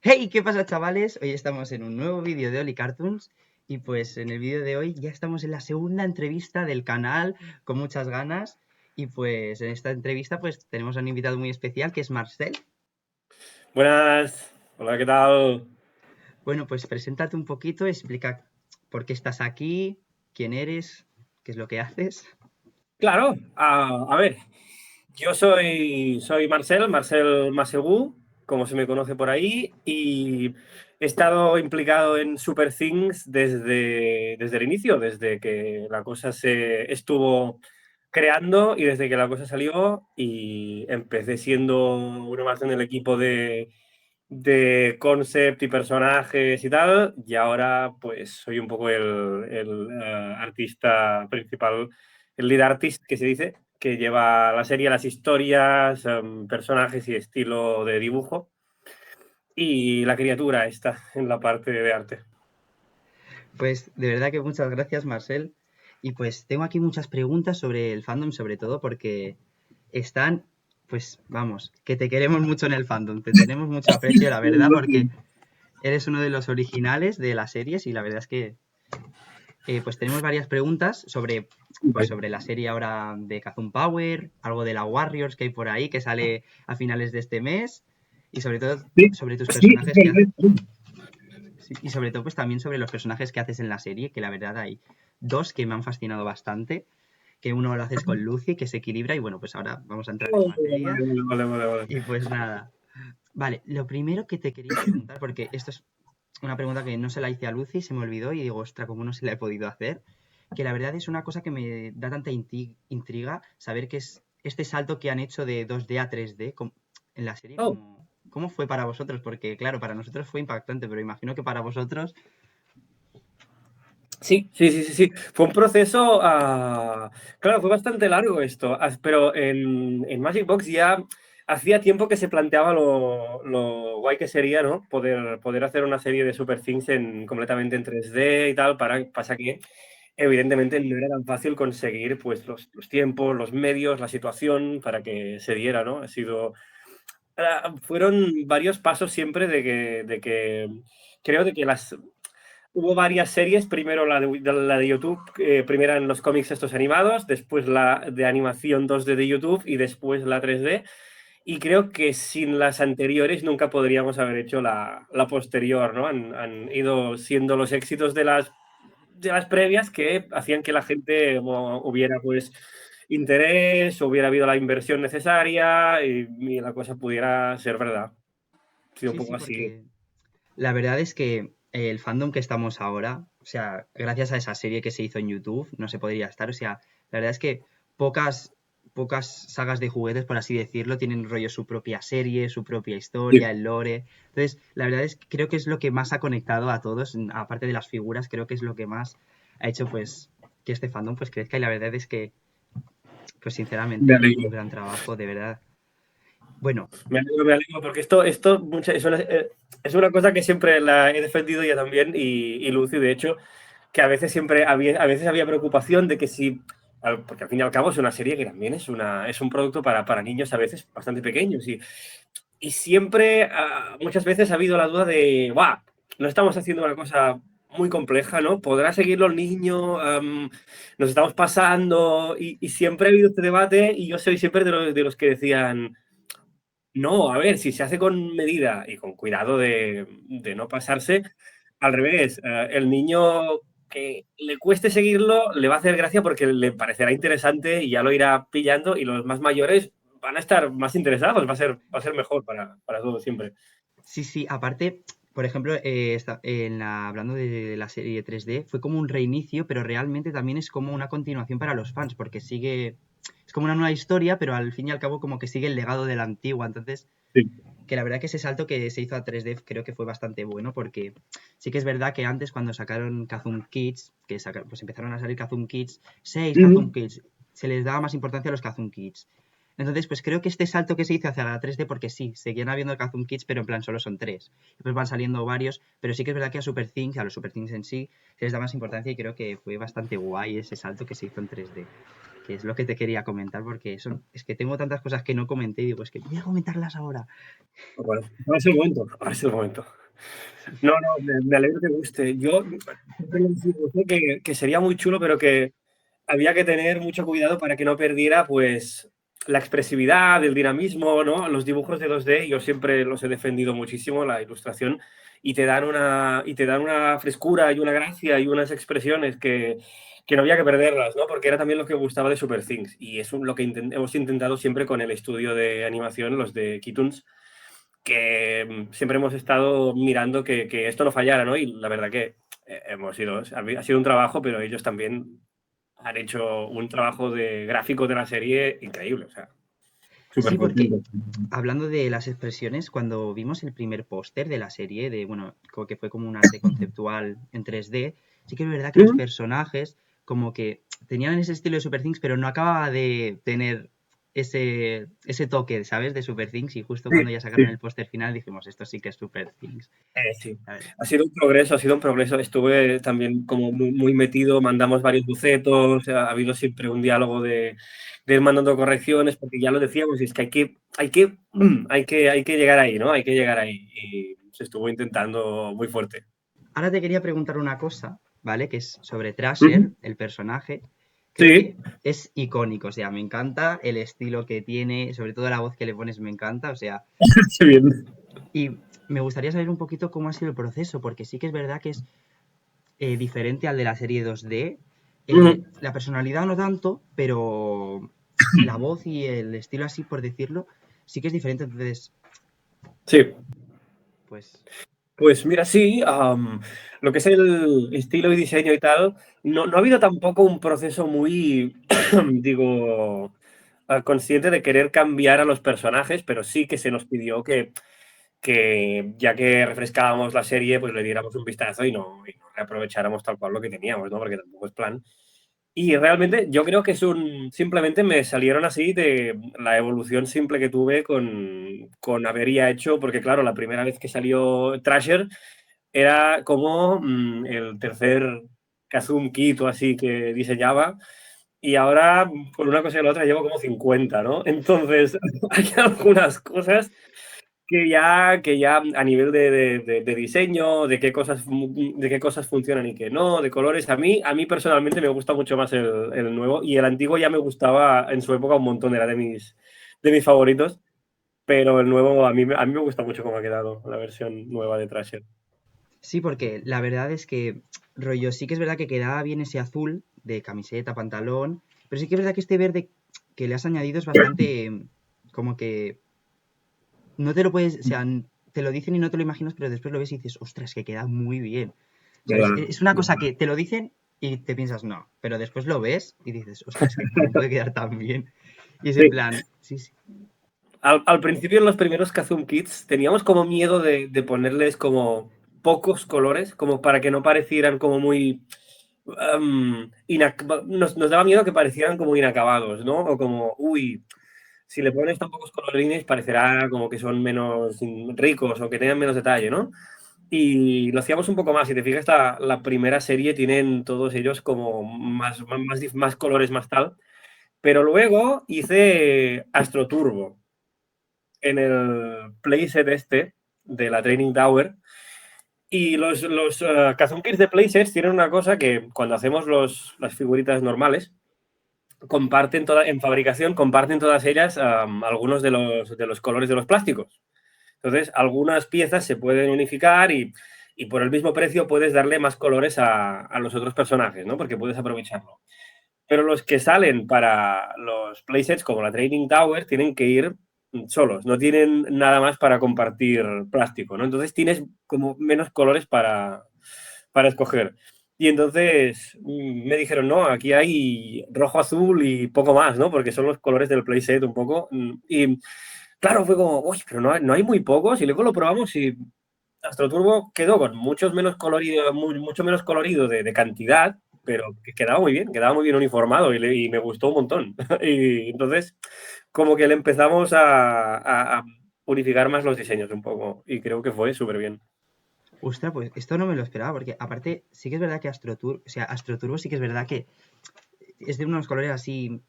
Hey, ¿qué pasa, chavales? Hoy estamos en un nuevo vídeo de Oli Cartoons y pues en el vídeo de hoy ya estamos en la segunda entrevista del canal con muchas ganas y pues en esta entrevista pues tenemos a un invitado muy especial que es Marcel. Buenas, hola, ¿qué tal? Bueno, pues preséntate un poquito, explica por qué estás aquí, quién eres, qué es lo que haces. Claro, a ver, yo soy Marcel Masegú, como se me conoce por ahí, y he estado implicado en Super Things desde el inicio, desde que la cosa se estuvo creando y desde que la cosa salió, y empecé siendo uno más en el equipo de concept y personajes y tal, y ahora pues soy un poco el artista principal, el lead artist que se dice, que lleva la serie, las historias, personajes y estilo de dibujo, y la criatura está en la parte de arte. Pues de verdad que muchas gracias, Marcel. Y pues tengo aquí muchas preguntas sobre el fandom, sobre todo porque están, pues vamos, que te queremos mucho en el fandom, te tenemos mucho aprecio, la verdad, porque eres uno de los originales de las series y la verdad es que pues tenemos varias preguntas sobre, pues sobre la serie ahora de Kazum Power, algo de la Warriors que hay por ahí que sale a finales de este mes y sobre todo Sí, sobre tus sí, personajes que haces. Sí, y sobre todo, pues también sobre los personajes que haces en la serie, que la verdad hay dos que me han fascinado bastante, que uno lo haces con Lucy, que se equilibra, y bueno, pues ahora vamos a entrar en materia. vale. Y pues nada. Vale, lo primero que te quería preguntar, porque esto es una pregunta que no se la hice a Lucy, se me olvidó y digo, ostra, ¿cómo no se la he podido hacer? Que la verdad es una cosa que me da tanta intriga saber que es este salto que han hecho de 2D a 3D en la serie, Oh, ¿cómo fue para vosotros? Porque claro, para nosotros fue impactante, pero imagino que para vosotros. sí. Fue un proceso, claro, fue bastante largo esto, pero en Magic Box ya hacía tiempo que se planteaba lo guay que sería, ¿no? Poder hacer una serie de Super Things completamente en 3D y tal, pasa que evidentemente no era tan fácil conseguir pues los tiempos, los medios, la situación para que se diera, ¿no? Fueron varios pasos siempre de que creo de que hubo varias series, primero la de YouTube, primero en los cómics estos animados, después la de animación 2D de YouTube y después la 3D. Y creo que sin las anteriores nunca podríamos haber hecho la posterior, ¿no? Han ido siendo los éxitos de las previas que hacían que la gente hubiera pues interés, hubiera habido la inversión necesaria y la cosa pudiera ser verdad. Ha sido un Sí, poco sí, así. porque la verdad es que el fandom que estamos ahora, o sea, gracias a esa serie que se hizo en YouTube, no se podría estar. O sea, la verdad es que pocas sagas de juguetes, por así decirlo, tienen rollo su propia serie, su propia historia, el lore. Entonces, la verdad es que creo que es lo que más ha conectado a todos, aparte de las figuras, creo que es lo que más ha hecho pues que este fandom pues crezca y la verdad es que, pues Me sinceramente, un alegro. gran trabajo, de verdad. Bueno, Me alegro porque es una cosa que siempre la he defendido ya también y Lucy, de hecho, que a veces había preocupación de que si, porque al fin y al cabo es una serie que también es un producto para niños a veces bastante pequeños y siempre, muchas veces ha habido la duda de, ¡guau! No estamos haciendo una cosa muy compleja, ¿no? ¿Podrá seguirlo el niño? Nos estamos pasando y siempre ha habido este debate y yo soy siempre de los que decían no, a ver, si se hace con medida y con cuidado de no pasarse, al revés, el niño que le cueste seguirlo le va a hacer gracia porque le parecerá interesante y ya lo irá pillando y los más mayores van a estar más interesados, va a ser mejor para todos siempre. sí, sí, aparte, por ejemplo, hablando de la serie 3D, fue como un reinicio, pero realmente también es como una continuación para los fans, porque es como una nueva historia, pero al fin y al cabo como que sigue el legado de la antigua. Entonces, Sí. que la verdad que ese salto que se hizo a 3D creo que fue bastante bueno, porque sí que es verdad que antes cuando sacaron Kazum Kids, pues empezaron a salir Kazum Kids, 6 Kazum Ujú. Kids, se les daba más importancia a los Kazum Kids. Entonces, pues creo que este salto que se hizo hacia la 3D, porque sí, seguían habiendo Kazum Kids, pero en plan solo son 3. Después van saliendo varios, pero sí que es verdad que a Super Things, a los Super Things en sí, se les da más importancia y creo que fue bastante guay ese salto que se hizo en 3D. Que es lo que te quería comentar, porque es que tengo tantas cosas que no comenté y digo, es que voy a comentarlas ahora. Bueno, ahora es el momento, ahora es el momento. Sí. No, no, me alegro que te guste. Yo siempre le decía a usted que sería muy chulo, pero que había que tener mucho cuidado para que no perdiera, pues, la expresividad, el dinamismo, ¿no? Los dibujos de 2D, yo siempre los he defendido muchísimo, la ilustración, y te dan una frescura y una gracia y unas expresiones que no había que perderlas, ¿no? Porque era también lo que gustaba de Super Things, y es lo que hemos intentado siempre con el estudio de animación, los de Kitoons, que siempre hemos estado mirando que esto no fallara, ¿no? Y la verdad que ha sido un trabajo, pero ellos también han hecho un trabajo de gráfico de la serie increíble, o sea, súper Sí, porque contento. hablando de las expresiones, cuando vimos el primer póster de la serie, de bueno, que fue como un arte conceptual en 3D, sí que es verdad que los personajes como que tenían ese estilo de Super Things, pero no acababa de tener ese toque, ¿sabes? De Super Things, y justo Sí, cuando ya sacaron sí. el póster final dijimos, esto sí que es Super Things. Sí. A ver, Ha sido un progreso, ha sido un progreso. Estuve también como muy metido, mandamos varios bocetos, ha habido siempre un diálogo de ir mandando correcciones, porque ya lo decíamos, y es que hay que llegar ahí, ¿no? Hay que llegar ahí. Y se estuvo intentando muy fuerte. ahora te quería preguntar una cosa, ¿vale? Que es sobre Trasher, Ujú. el personaje. Creo Sí, que es icónico, o sea, me encanta el estilo que tiene, sobre todo la voz que le pones me encanta, o sea, qué bien. y me gustaría saber un poquito cómo ha sido el proceso, porque sí que es verdad que es diferente al de la serie 2D. Ujú. La personalidad no tanto, pero la voz y el estilo así, por decirlo, sí que es diferente. Entonces, Sí. pues Pues mira, sí, lo que es el estilo y diseño y tal, no ha habido tampoco un proceso muy, digo, consciente de querer cambiar a los personajes, pero sí que se nos pidió que ya que refrescábamos la serie, pues le diéramos un vistazo y no reaprovecháramos tal cual lo que teníamos, ¿no? Porque tampoco es plan. Y realmente yo creo que simplemente me salieron así de la evolución simple que tuve con haber ya hecho, porque claro, la primera vez que salió Trasher era como el tercer Kazum Kit o así que diseñaba, y ahora por una cosa y la otra llevo como 50, ¿no? Entonces hay algunas cosas que ya a nivel de diseño, de qué cosas funcionan y qué no, de colores, a mí personalmente me gusta mucho más el nuevo, y el antiguo ya me gustaba en su época un montón, era de mis favoritos, pero el nuevo a mí me gusta mucho cómo ha quedado la versión nueva de Trasher. sí, porque la verdad es que, rollo, sí que es verdad que quedaba bien ese azul de camiseta, pantalón, pero sí que es verdad que este verde que le has añadido es bastante como que no te lo puedes, o sea, te lo dicen y no te lo imaginas, pero después lo ves y dices, ostras, que queda muy bien. ¿Sabes? ¿Verdad? Es una cosa que te lo dicen y te piensas, no, pero después lo ves y dices, ostras, que cómo puede quedar tan bien. Y es en Sí. plan, sí, sí. Al principio, en los primeros Kazum Kits, teníamos como miedo de ponerles como pocos colores, como para que no parecieran como muy... nos daba miedo que parecieran como inacabados, ¿no? O como, uy, si le pones tan pocos colorines parecerá como que son menos ricos o que tengan menos detalle, ¿no? Y lo hacíamos un poco más. Si te fijas, la primera serie tienen todos ellos como más colores, más tal. Pero luego hice Astro Turbo en el playset este de la Training Tower. Y los Kazum Kits de playsets tienen una cosa que cuando hacemos las figuritas normales, en fabricación, comparten todas ellas algunos de los colores de los plásticos. Entonces, algunas piezas se pueden unificar y por el mismo precio puedes darle más colores a los otros personajes, ¿no? Porque puedes aprovecharlo. Pero los que salen para los playsets, como la Training Tower, tienen que ir solos, no tienen nada más para compartir plástico, ¿no? Entonces tienes como menos colores para escoger. Y entonces me dijeron, no, aquí hay rojo, azul y poco más, ¿no? Porque son los colores del playset un poco. Y claro, fue como, uy, pero no hay muy pocos. Y luego lo probamos y Astro Turbo quedó con mucho menos colorido de cantidad, pero que quedaba muy bien uniformado y me gustó un montón. Y entonces, como que le empezamos a unificar más los diseños un poco y creo que fue súper bien. Ostras, pues esto no me lo esperaba, porque aparte sí que es verdad que AstroTurbo sí que es verdad que es de unos colores así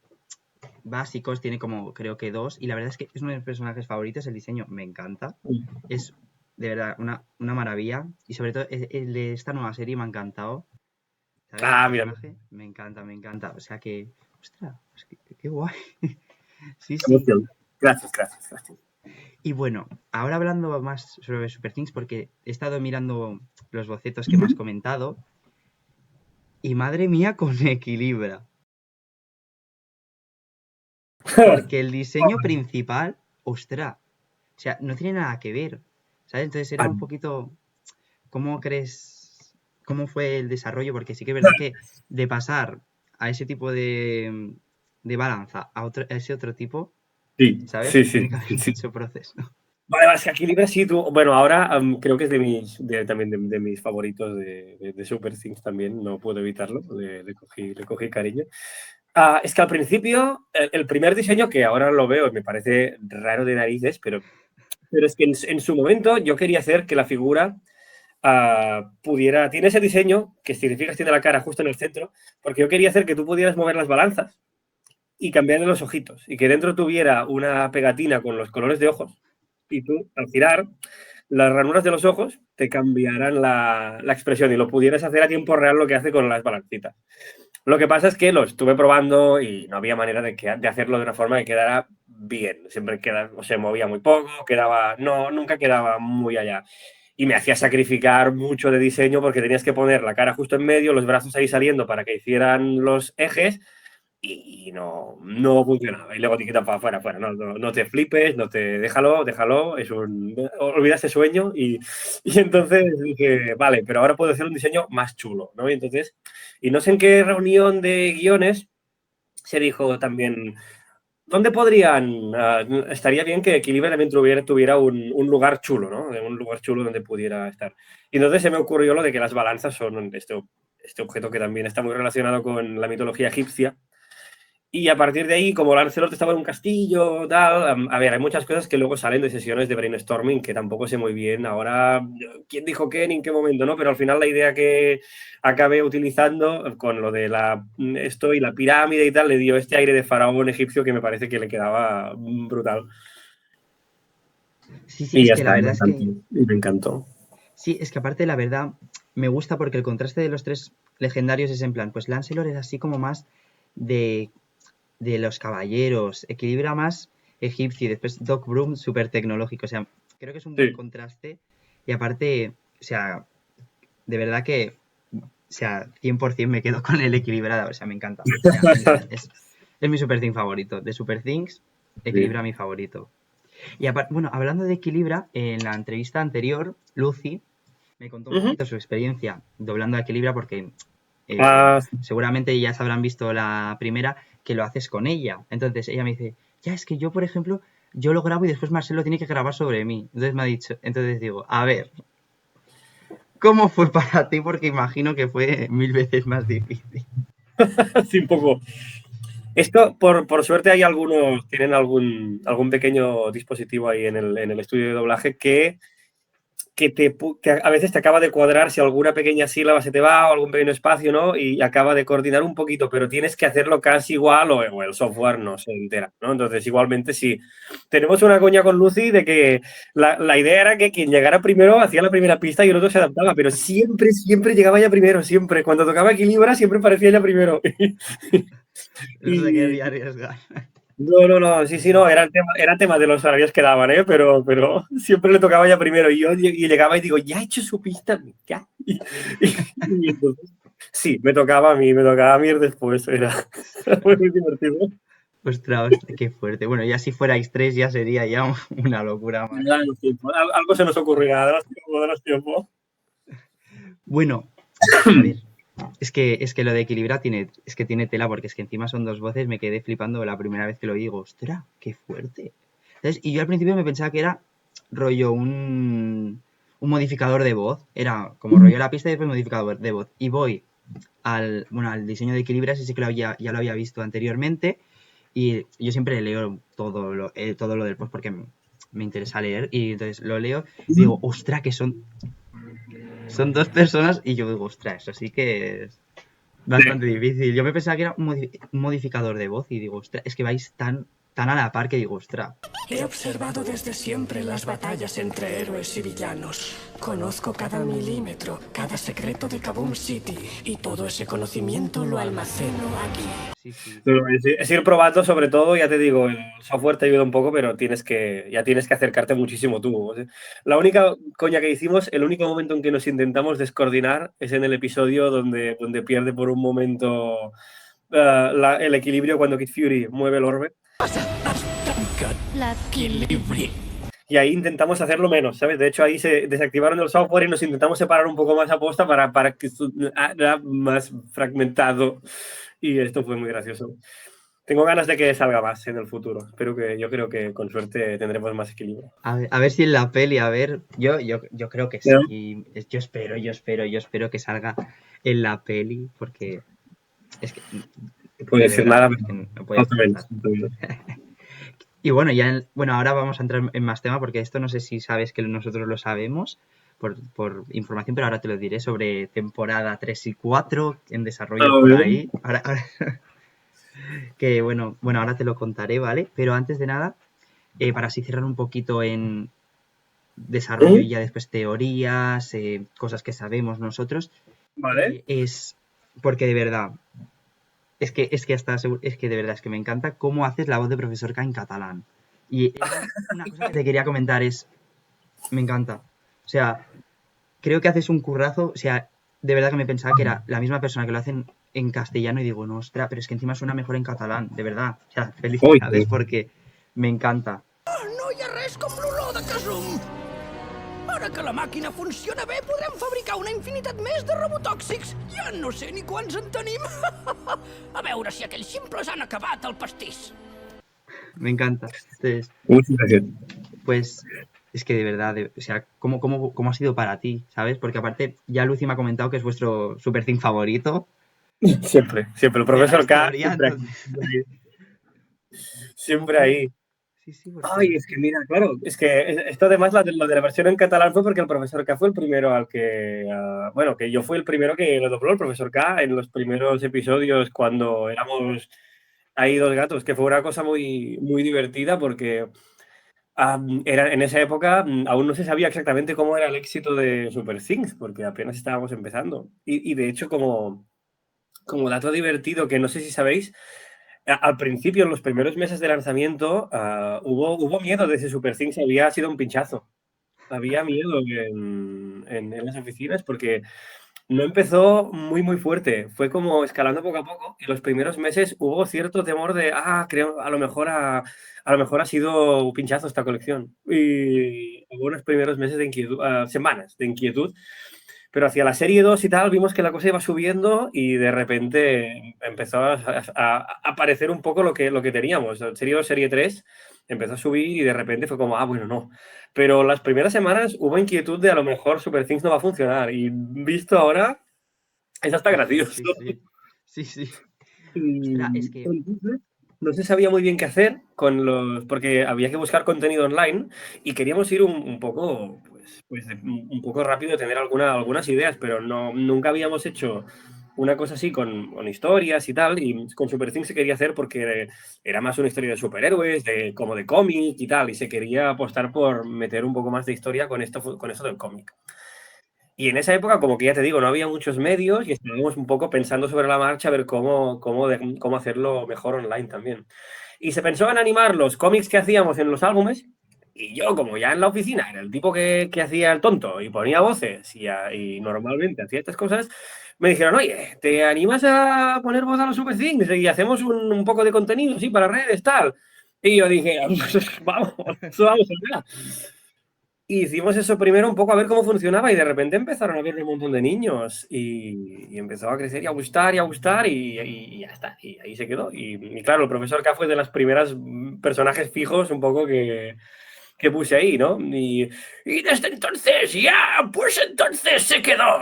básicos, tiene como creo que dos, y la verdad es que es uno de mis personajes favoritos, el diseño me encanta, es de verdad una maravilla, y sobre todo el de esta nueva serie me ha encantado, ¿sabes? El Ah, mira, personaje me encanta, o sea que, ostras, pues qué guay, sí, qué sí. emoción. Gracias, gracias, gracias. Y bueno, ahora hablando más sobre Super Things, porque he estado mirando los bocetos que me has comentado, y madre mía con Equilibra. Porque el diseño principal, ostras, o sea, no tiene nada que ver, ¿sabes? Entonces era un poquito, ¿cómo crees, cómo fue el desarrollo? Porque sí que es verdad que de pasar a ese tipo de balanza a ese otro tipo, Sí, ¿sabes? sí, Tiene sí, que haber sí. mucho proceso. Vale, vale, es que aquí Libra sí, tú. Bueno, ahora creo que es también de mis favoritos de Super Things también, no puedo evitarlo, le cogí cariño. Es que al principio, el primer diseño, que ahora lo veo, me parece raro de narices, pero es que en su momento yo quería hacer que la figura tiene ese diseño, que significa que tiene la cara justo en el centro, porque yo quería hacer que tú pudieras mover las balanzas y cambiarle los ojitos, y que dentro tuviera una pegatina con los colores de ojos, y tú, al girar, las ranuras de los ojos te cambiarán la expresión y lo pudieras hacer a tiempo real lo que hace con las balancitas. Lo que pasa es que lo estuve probando y no había manera de hacerlo de una forma que quedara bien. Siempre se movía muy poco, nunca quedaba muy allá. Y me hacía sacrificar mucho de diseño porque tenías que poner la cara justo en medio, los brazos ahí saliendo para que hicieran los ejes y no funcionaba. Y luego te quitan para afuera, fuera. No te flipes, déjalo, olvida ese sueño. Y entonces dije, vale, pero ahora puedo hacer un diseño más chulo, ¿no? Y no sé en qué reunión de guiones se dijo también, ¿dónde estaría bien que Equilibra también tuviera un lugar chulo, ¿no? Un lugar chulo donde pudiera estar. Y entonces se me ocurrió lo de que las balanzas son este objeto que también está muy relacionado con la mitología egipcia y a partir de ahí, como Lancelot estaba en un castillo, tal, a ver, hay muchas cosas que luego salen de sesiones de brainstorming que tampoco sé muy bien ahora quién dijo qué ni en qué momento, ¿no? Pero al final la idea que acabé utilizando con lo de esto y la pirámide y tal, le dio este aire de faraón egipcio que me parece que le quedaba brutal. Sí, sí, Y es ya que la está, verdad es que, me encantó. sí, es que aparte la verdad me gusta porque el contraste de los tres legendarios es en plan, pues Lancelot es así como más de los caballeros, equilibra más egipcio y después Doc Broom súper tecnológico. O sea, creo que es un buen Sí. contraste y aparte, o sea, de verdad que, o sea, 100% me quedo con el equilibrado, o sea, me encanta. O sea, es mi Super Thing favorito. De Super Things, Sí. equilibra mi favorito. Y bueno, hablando de equilibra, en la entrevista anterior, Lucy me contó un Ujú. poquito su experiencia doblando a equilibra porque Sí. seguramente ya se habrán visto la primera que lo haces con ella. Entonces ella me dice, ya es que yo, por ejemplo, yo lo grabo y después Marcelo tiene que grabar sobre mí. Entonces me ha dicho, entonces digo, a ver, ¿cómo fue para ti? Porque imagino que fue 1000 veces más difícil. Sí, un poco. Esto, por suerte, tienen algún pequeño dispositivo ahí en el estudio de doblaje que a veces te acaba de cuadrar si alguna pequeña sílaba se te va o algún pequeño espacio, ¿no? Y acaba de coordinar un poquito, pero tienes que hacerlo casi igual o el software no se entera, ¿no? Entonces, igualmente, sí. Tenemos una coña con Lucy de que la idea era que quien llegara primero hacía la primera pista y el otro se adaptaba, pero siempre, siempre llegaba ella primero, siempre. Cuando tocaba Equilibra, siempre parecía ella primero. No se Y, quería arriesgar. no, sí, sí, no, era tema de los horarios que daban, ¿eh? Pero siempre le tocaba ya primero y llegaba y digo, ya he hecho su pista, ya. Y entonces, sí, me tocaba a mí ir después, era muy divertido. Ostras, ostras, qué fuerte. Bueno, ya si fuerais tres ya sería ya una locura más. Ya, los tiempos. Algo se nos ocurrirá, de los tiempos. Bueno, a ver, es que lo de equilibrar tiene tela, porque es que encima son dos voces, me quedé flipando la primera vez que lo digo, ostras, qué fuerte. ¿Sabes? Y yo al principio me pensaba que era rollo un modificador de voz, era como rollo la pista y después modificador de voz. Y voy al diseño de equilibrios, ese que ya lo había visto anteriormente. Y yo siempre leo todo lo del post porque me interesa leer. Y entonces lo leo y digo, ostras, que son dos personas. Y yo digo, ostras, eso sí que es bastante difícil. Yo me pensaba que era un modificador de voz y digo, ostras, es que vais tan a la par que digo, ostras. He observado desde siempre las batallas entre héroes y villanos. Conozco cada milímetro, cada secreto de Kaboom City. Y todo ese conocimiento lo almaceno aquí. Sí. Pero es ir probando, sobre todo, ya te digo, el software te ayuda un poco, pero ya tienes que acercarte muchísimo tú. O sea, la única coña que hicimos, el único momento en que nos intentamos descoordinar es en el episodio donde pierde por un momento el equilibrio cuando Kid Fury mueve el orbe. La equilibrio. Y ahí intentamos hacerlo menos, ¿sabes? De hecho, ahí se desactivaron el software y nos intentamos separar un poco más a posta para que era más fragmentado. Y esto fue muy gracioso. Tengo ganas de que salga más en el futuro. Yo creo que con suerte tendremos más equilibrio. A ver si en la peli, yo creo que sí. ¿No? Yo espero que salga en la peli, porque es que No puedo decir nada, pero no puede faltar. menos. Y bueno, ahora vamos a entrar en más tema, porque esto no sé si sabes que nosotros lo sabemos por información, pero ahora te lo diré sobre temporada 3 y 4 en desarrollo por ahí. Ahora, que bueno, ahora te lo contaré, ¿vale? Pero antes de nada, para así cerrar un poquito en desarrollo y ya después teorías, cosas que sabemos nosotros, Vale. es porque de verdad, es que de verdad es que me encanta cómo haces la voz de Profesor K en catalán. Y una cosa que te quería comentar es, me encanta. O sea, creo que haces un currazo, o sea, de verdad que me pensaba que era la misma persona que lo hacen en castellano y digo, no, ostras, pero es que encima suena mejor en catalán, de verdad. O sea, felicidades porque me encanta. No hi ha res com l'olor de Kasum. Ara que la màquina funciona bé, podrem fabricar una infinitat més de robotòxics. Ja no sé ni quants en tenim. A veure si aquells ximples han acabat el pastís. Me encanta. Entonces, Muchas gracias. pues es que de verdad, o sea, ¿cómo ha sido para ti? ¿Sabes? Porque aparte, ya Lucy me ha comentado que es vuestro Super Thing favorito. Siempre. El profesor K siempre ahí. Sí, Ay, es que mira, claro, es que esto además lo de la versión en catalán fue porque el profesor K fue el primero que yo fui el primero que lo dobló el profesor K en los primeros episodios cuando éramos ahí dos gatos, que fue una cosa muy, muy divertida porque en esa época aún no se sabía exactamente cómo era el éxito de Super Things, porque apenas estábamos empezando. Y de hecho, como dato divertido, que no sé si sabéis, al principio, en los primeros meses de lanzamiento, hubo miedo de ese Super Things, había sido un pinchazo. Había miedo en las oficinas porque no empezó muy, muy fuerte. Fue como escalando poco a poco y los primeros meses hubo cierto temor de, creo, a lo mejor ha sido un pinchazo esta colección. Y hubo unos primeros meses de inquietud, semanas de inquietud. Pero hacia la serie 2 y tal, vimos que la cosa iba subiendo y de repente empezó a aparecer un poco lo que teníamos. Serie 2, serie 3 empezó a subir y de repente fue como, bueno, no. Pero las primeras semanas hubo inquietud de a lo mejor Super Things no va a funcionar. Y visto ahora, es hasta gracioso. Sí. Y Ostras, es que no se sabía muy bien qué hacer porque había que buscar contenido online y queríamos ir un poco, un poco rápido, tener algunas ideas, pero nunca habíamos hecho una cosa así con historias y tal, y con Super Things se quería hacer porque era más una historia de superhéroes, como de cómic y tal, y se quería apostar por meter un poco más de historia con esto del cómic. Y en esa época, como que ya te digo, no había muchos medios y estábamos un poco pensando sobre la marcha a ver cómo hacerlo mejor online también. Y se pensó en animar los cómics que hacíamos en los álbumes y yo, como ya en la oficina era el tipo que hacía el tonto y ponía voces y normalmente hacía estas cosas, me dijeron, oye, ¿te animas a poner voz a los Super Things y hacemos un poco de contenido, sí, para redes, tal? Y yo dije, vamos allá. Y hicimos eso primero un poco a ver cómo funcionaba y de repente empezaron a ver un montón de niños y empezó a crecer y a gustar y ya está. Y ahí se quedó. Y claro, el profesor K fue de las primeras personajes fijos un poco que puse ahí, ¿no? Y desde entonces ya, pues entonces se quedó.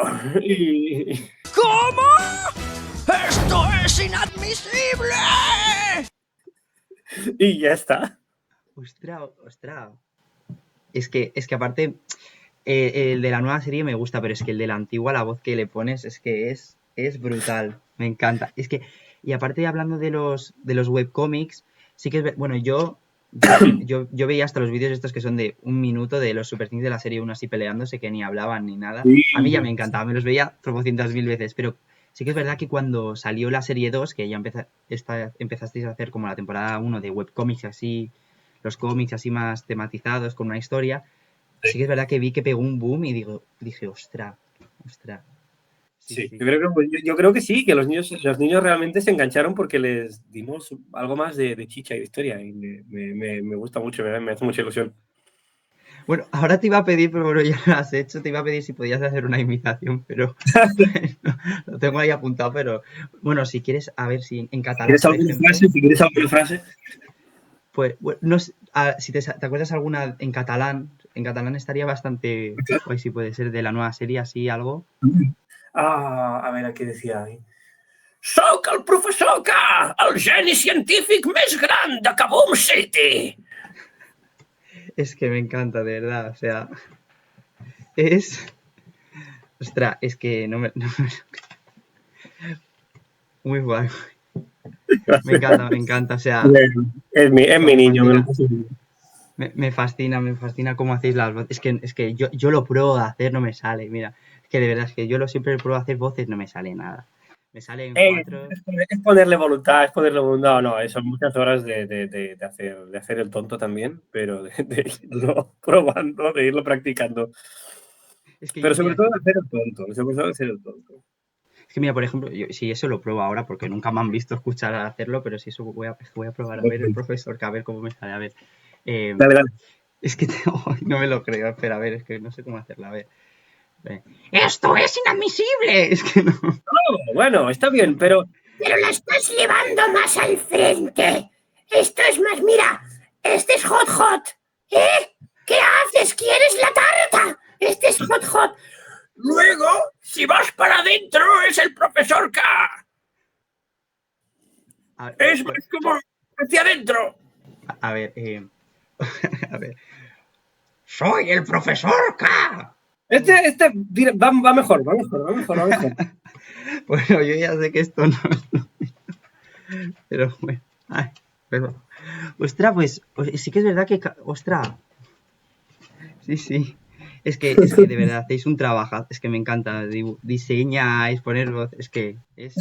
¿Cómo? ¡Esto es inadmisible! Y ya está. Ostras. Es que aparte, el de la nueva serie me gusta, pero es que el de la antigua, la voz que le pones, es que es brutal. Me encanta. Es que, y aparte hablando de los webcomics, sí que es, bueno, yo veía hasta los vídeos estos que son de 1 minuto de los Super Things de la serie 1 así peleándose, que ni hablaban ni nada. A mí ya me encantaba, me los veía 300.000 veces, pero sí que es verdad que cuando salió la serie 2, que ya empezasteis a hacer como la temporada 1 de webcomics así, los cómics así más tematizados, con una historia, sí que es verdad que vi que pegó un boom y dije, ostras. Sí. Yo creo que sí, que los niños realmente se engancharon porque les dimos algo más de chicha y de historia. Y me gusta mucho, me hace mucha ilusión. Bueno, ahora te iba a pedir, pero bueno, ya lo has hecho, te iba a pedir si podías hacer una imitación, pero bueno, lo tengo ahí apuntado, pero bueno, si quieres, a ver si en catalán, por ejemplo, Si quieres alguna frase. pues bueno, no sé, si te acuerdas alguna en catalán estaría bastante guay si puede ser de la nueva serie, así algo. A ver, ¿qué decía ahí? Soc el professor K, el geni científic més gran de Kaboom City. Es que me encanta, de verdad, o sea, ostras, es que no me muy guay. Me encanta, o sea, Es mi niño. me fascina cómo hacéis las voces. Es que yo lo pruebo a hacer, no me sale, mira. Es que de verdad, es que yo siempre lo pruebo a hacer voces, no me sale nada. Me salen 4. Es ponerle voluntad, No, son muchas horas de hacer el tonto también, pero de irlo probando, de irlo practicando. Es que Pero mira, sobre todo de hacer el tonto. Es que mira, por ejemplo, si eso lo pruebo ahora, porque nunca me han visto escuchar a hacerlo, pero si eso voy a probar a ver el profesor, que a ver cómo me sale, a ver. Dale. Es que no me lo creo, espera, a ver, es que no sé cómo hacerla, a ver. ¡Esto es inadmisible! Es que no. Bueno, está bien, pero Pero la estás llevando más al frente. Esto es más, mira, este es Hot Hot. ¿Eh? ¿Qué haces? ¿Quieres la tarta? Este es Hot Hot. Luego, si vas para adentro, es el profesor K. Es más como hacia adentro. A ver, a ver. ¡Soy el profesor K! Va mejor. Bueno, yo ya sé que esto no es pero bueno. Ay, perdón. Ostras, pues sí que es verdad que... Ostras. Sí. Es que de verdad hacéis un trabajo. Es que me encanta. Diseñáis, poner voz. Es que es...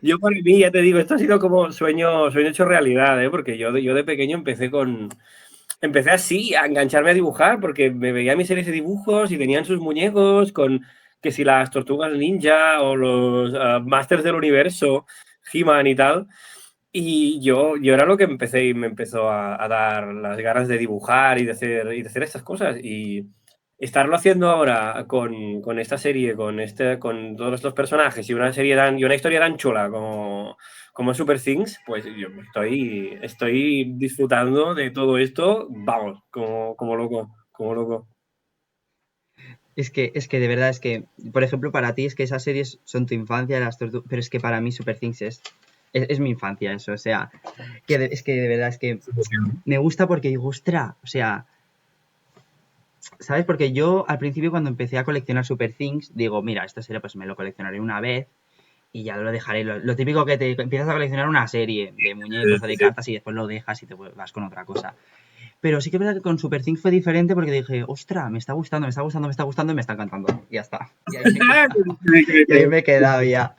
Yo por mí, ya te digo, esto ha sido como sueño hecho realidad, ¿eh? Porque yo de pequeño empecé así a engancharme a dibujar porque me veía mis series de dibujos y tenían sus muñecos con que si las tortugas ninja o los Masters del Universo, He-Man y tal. Y yo era lo que empecé y me empezó a dar las ganas de dibujar y de hacer estas cosas. Y estarlo haciendo ahora con esta serie, con todos estos personajes y una historia tan chula como Super Things, pues yo estoy disfrutando de todo esto, vamos, como loco. Es que de verdad es que, por ejemplo, para ti es que esas series son tu infancia, pero es que para mí Super Things es mi infancia eso, o sea, es que de verdad es que me gusta porque digo, ostras, o sea, ¿sabes? Porque yo al principio cuando empecé a coleccionar Super Things, digo, mira, esta serie pues me lo coleccionaré una vez y ya lo dejaré. Lo típico que te empiezas a coleccionar una serie de muñecos o de cartas y después lo dejas y te vas con otra cosa. Pero sí que es verdad que con Super Things fue diferente porque dije, ostras, me está gustando y me está encantando. Y ya está. Y ahí me he quedado ya.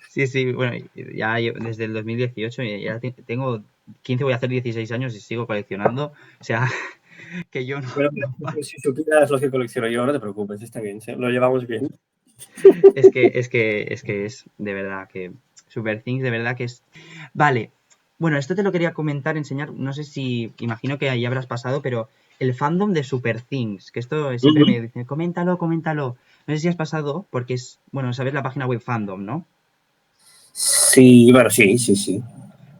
Sí, bueno, ya desde el 2018 ya tengo 15, voy a hacer 16 años y sigo coleccionando. O sea, que yo no... Bueno, si supieras los que colecciono yo, no te preocupes, está bien, lo llevamos bien. Es que es de verdad que Super Things de verdad que es... Vale, bueno, esto te lo quería comentar, enseñar, no sé si, imagino que ahí habrás pasado, pero el fandom de Super Things, que esto siempre me dicen, coméntalo. No sé si has pasado, porque es, bueno, sabes la página web fandom, ¿no? Sí, bueno, sí.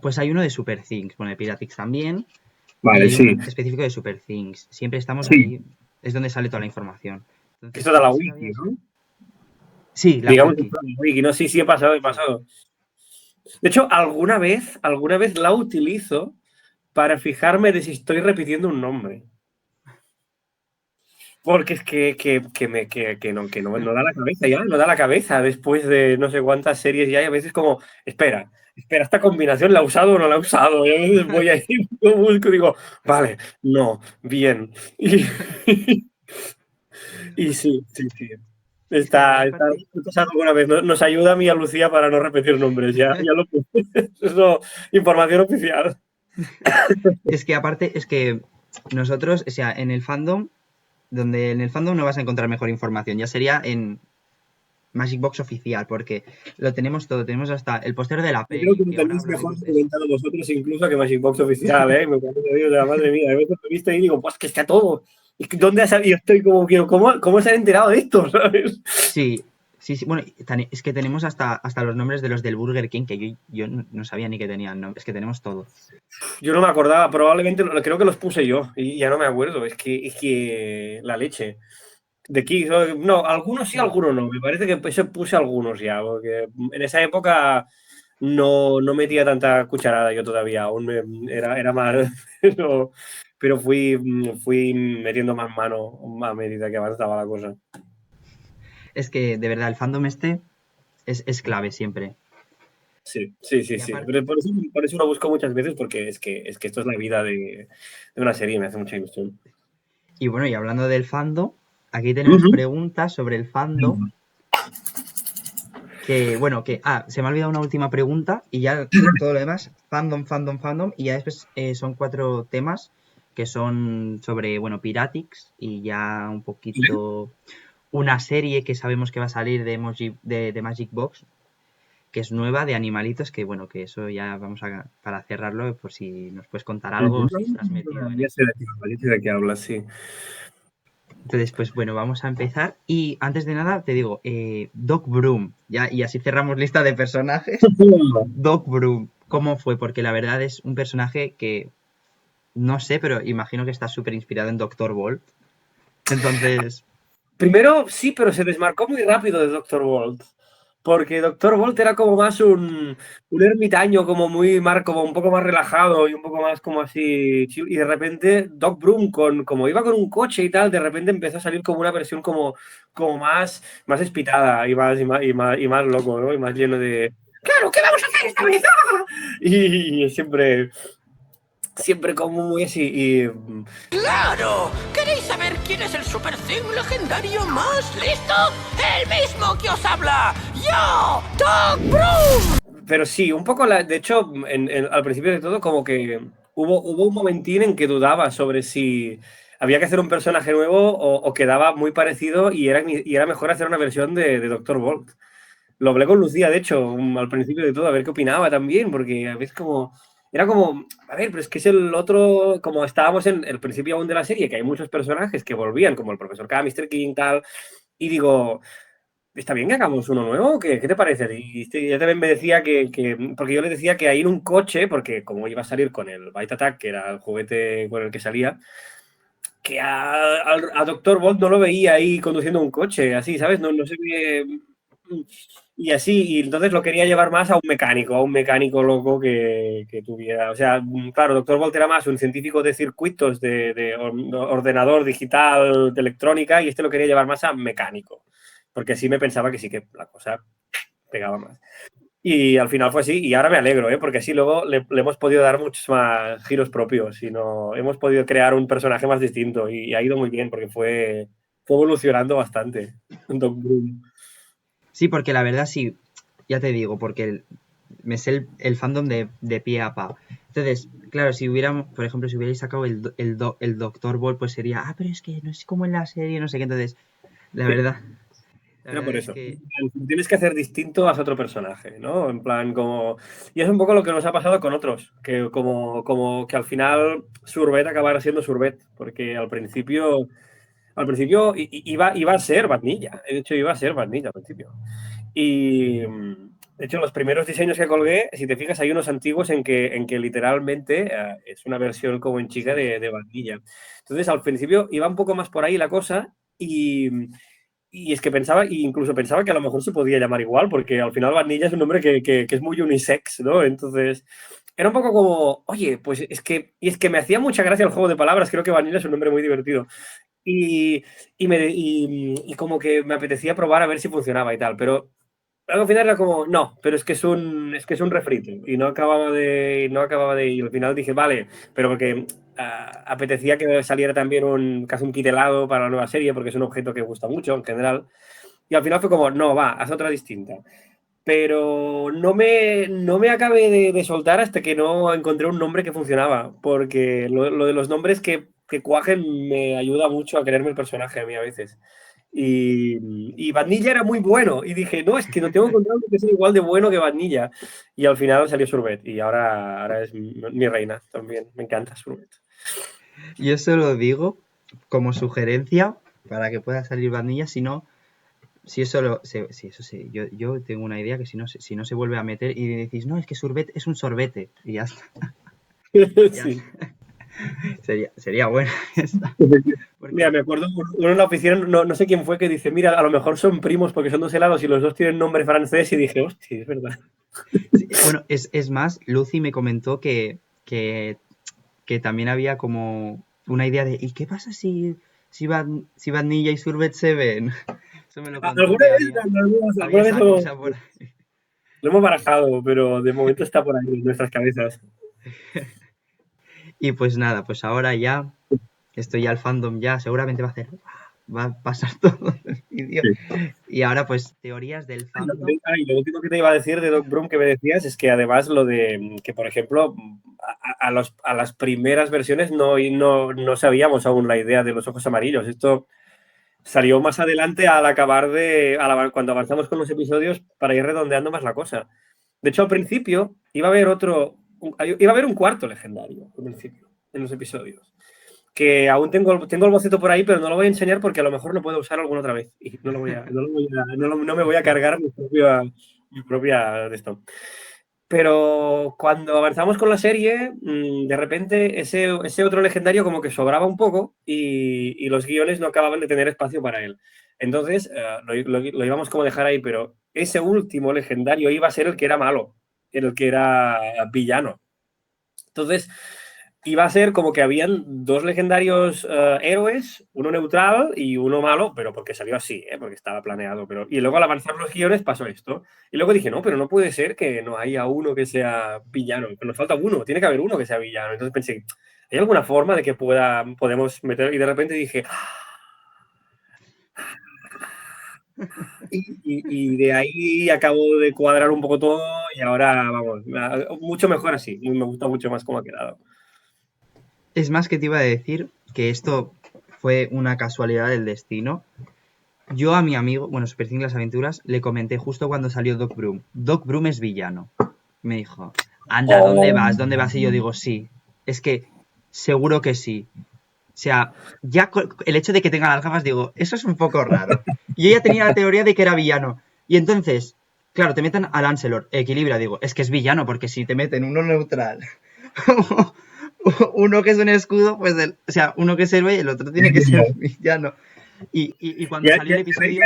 Pues hay uno de Super Things, bueno, de Piratix también. Vale, y hay sí. uno específico de Super Things. Siempre estamos ahí, es donde sale toda la información. Entonces, Esto da la wiki, ¿no? Sí, la Digamos, Porky. Wiki, no, sí, sí, he pasado, he pasado. De hecho, alguna vez la utilizo para fijarme de si estoy repitiendo un nombre. Porque es que no da la cabeza ya, no da la cabeza después de no sé cuántas series ya, y a veces como, espera, esta combinación la he usado o no la he usado, y a veces voy ahí, lo busco y digo, vale, no, bien. Y sí, sí, sí. Es que la Está, mayor está parte. pasando alguna vez. Nos ayuda a mí y a Lucía para no repetir nombres. Ya lo puse. Eso, información oficial. Es que aparte, es que nosotros, o sea, en el fandom, donde en el fandom no vas a encontrar mejor información, ya sería en Magic Box oficial, porque lo tenemos todo, tenemos hasta el póster de la Yo creo peli, que lo que ahora tenéis mejor hablaremos de eso. documentado vosotros incluso que Magic Box oficial, ¿eh? Me parece, Dios de la madre mía. A veces lo he visto y digo, pues que está todo. ¿Y dónde ha salido? Estoy como, ¿cómo se han enterado de esto? ¿Sabes? Sí, sí, sí, bueno, es que tenemos hasta los nombres de los del Burger King, que yo no sabía ni que tenían nombres, es que tenemos todo. Yo no me acordaba, probablemente creo que los puse yo y ya no me acuerdo. Es que la leche. De Kiss, no, algunos sí, Sí. algunos no. Me parece que puse algunos ya, porque en esa época no metía tanta cucharada yo todavía, era más, pero fui metiendo más mano a medida que avanzaba la cosa. Es que, de verdad, el fandom este es clave siempre. Sí, sí, sí, Y sí. aparte, Pero por eso lo busco muchas veces, porque es que esto es la vida de una serie, me hace mucha ilusión. y bueno, y hablando del fandom, aquí tenemos Ujú. preguntas sobre el fandom. Que bueno, se me ha olvidado una última pregunta y ya todo lo demás, fandom, fandom, fandom, y ya después son 4 temas que son sobre, bueno, Piratix y ya un poquito una serie que sabemos que va a salir de Magic Box, que es nueva, de animalitos, que bueno, que eso ya vamos para cerrarlo, por si nos puedes contar algo, si estás metido en Ya sé eso. de qué hablas, ya sé de qué hablas, sí. Entonces, pues bueno, vamos a empezar. Y antes de nada, te digo, Doc Broom, ya, y así cerramos lista de personajes. Doc Broom, ¿cómo fue? Porque la verdad es un personaje que no sé, pero imagino que está súper inspirado en Doctor Bolt. Entonces, Primero sí, pero se desmarcó muy rápido de Doctor Bolt. Porque Doctor Bolt era como más un ermitaño, como un poco más relajado y un poco más como así. Y de repente Doc Broom, como iba con un coche y tal, de repente empezó a salir como una versión como más espitada y más loco, ¿no? Y más lleno de. ¡Claro! ¿Qué vamos a hacer esta vez? ¡Ah! Y siempre como muy así. ¡Claro! ¿Queréis saber quién es el Super Thing legendario más listo? ¡El mismo que os habla! ¡Yo! ¡Doc Broom! Pero sí, un poco, de hecho, al principio de todo, como que hubo un momentín en que dudaba sobre si había que hacer un personaje nuevo o quedaba muy parecido y era mejor hacer una versión de Doctor Bolt. Lo hablé con Lucía, de hecho, al principio de todo, a ver qué opinaba también, porque a veces era como, a ver, pero es que es el otro, como estábamos en el principio aún de la serie, que hay muchos personajes que volvían, como el profesor K, Mr. King, tal, y digo, ¿está bien que hagamos uno nuevo? ¿Qué te parece? Y ella también me decía porque yo le decía que ahí en un coche, porque como iba a salir con el Bite Attack, que era el juguete con el que salía, que a Doctor Bolt no lo veía ahí conduciendo un coche, así, ¿sabes? No sé qué. Y así, y entonces lo quería llevar más a un mecánico loco que tuviera. O sea, claro, Doctor Bolt era más un científico de circuitos, de ordenador digital, de electrónica, y este lo quería llevar más a mecánico. Porque así me pensaba que sí que la cosa pegaba más. Y al final fue así, y ahora me alegro, ¿eh? Porque así luego le hemos podido dar muchos más giros propios, y hemos podido crear un personaje más distinto, y ha ido muy bien, porque fue evolucionando bastante. Doc Broom. sí, porque la verdad sí, ya te digo, porque me sé el fandom de pie a pa. Entonces, claro, si hubiéramos, por ejemplo, si hubierais sacado el Doctor Ball, pues sería, pero es que no es como en la serie, no sé qué. Entonces, la Sí, verdad, la era verdad por es eso. que Tienes que hacer distinto a otro personaje, ¿no? En plan, como. Y es un poco lo que nos ha pasado con otros, que como que al final Surbet acabará siendo Surbet, porque al principio iba a ser vainilla. De hecho, iba a ser vainilla al principio. Y de hecho, los primeros diseños que colgué, si te fijas, hay unos antiguos en que literalmente es una versión como en chica de vainilla. Entonces, al principio iba un poco más por ahí la cosa y Y es que pensaba, y incluso pensaba que a lo mejor se podía llamar igual, porque al final Vanilla es un nombre que es muy unisex, ¿no? Entonces, era un poco como, oye, pues es que me hacía mucha gracia el juego de palabras, creo que Vanilla es un nombre muy divertido. Y como que me apetecía probar a ver si funcionaba y tal, pero al final era como, no, pero es que es un refrito y no acababa de ir. Al final dije, vale, pero porque apetecía que saliera también casi un kit helado para la nueva serie, porque es un objeto que gusta mucho en general. Y al final fue como, no, va, haz otra distinta. Pero no me acabé de soltar hasta que no encontré un nombre que funcionaba, porque lo de los nombres que cuajen me ayuda mucho a creerme el personaje a mí a veces. Y Vanilla era muy bueno. Y dije, no, es que no tengo encontrado que sea igual de bueno que Vanilla. Y al final salió Sorbet. Y ahora es mi reina también. Me encanta Sorbet. Yo solo digo como sugerencia para que pueda salir Vanilla, si no, si eso yo tengo una idea que si no se vuelve a meter y decís, no, es que Sorbet es un sorbete y ya está. Ya Sí. sería bueno. Porque Mira, me acuerdo uno en la oficina, no sé quién fue, que dice, mira, a lo mejor son primos porque son dos helados y los dos tienen nombre francés. Y dije, hostia, es verdad. sí, bueno, es más, Lucy me comentó que también había como una idea de, ¿y qué pasa si Vanilla y Sorbet se ven? Eso me lo contó, Alguna que vez, había alguna vez esa cosa por ahí. lo hemos barajado, pero de momento está por ahí en nuestras cabezas. Y pues nada, pues ahora ya, estoy ya al fandom ya, seguramente va a pasar todo el vídeo. Sí. Y ahora pues teorías del fandom. Y lo último que te iba a decir de Doc Broom que me decías es que además lo de que, por ejemplo, a las primeras versiones no sabíamos aún la idea de los ojos amarillos. Esto salió más adelante al acabar cuando avanzamos con los episodios para ir redondeando más la cosa. De hecho, al principio iba a haber un cuarto legendario al principio en los episodios. Que aún tengo el boceto por ahí, pero no lo voy a enseñar porque a lo mejor lo puedo usar alguna otra vez. Y no me voy a cargar mi propia de esto. Pero cuando avanzamos con la serie, de repente ese otro legendario como que sobraba un poco y los guiones no acababan de tener espacio para él. Entonces lo íbamos como a dejar ahí, pero ese último legendario iba a ser el que era malo, el que era villano. Entonces, iba a ser como que habían dos legendarios héroes, uno neutral y uno malo, pero porque salió así, porque estaba planeado. Y luego al avanzar los guiones pasó esto. Y luego dije, no, pero no puede ser que no haya uno que sea villano. Que nos falta uno, tiene que haber uno que sea villano. Entonces pensé, ¿hay alguna forma de que podemos meter? Y de repente dije, y de ahí acabo de cuadrar un poco todo y ahora, vamos, mucho mejor así. Me gusta mucho más cómo ha quedado. Es más que te iba a decir que esto fue una casualidad del destino. Yo a mi amigo, bueno, Super 5 Las Aventuras, le comenté justo cuando salió Doc Broom. Doc Broom es villano. Me dijo, anda, ¿dónde vas? ¿Dónde vas? Y yo digo, sí. Es que seguro que sí. O sea, ya el hecho de que tenga las gafas, digo, eso es un poco raro. Y yo ya tenía la teoría de que era villano. Y entonces, claro, te meten a Lancelot, equilibra, digo, es que es villano, porque si te meten uno neutral, uno que es un escudo, pues, o sea, uno que es héroe y el otro tiene que ser villano. Y cuando salió el episodio...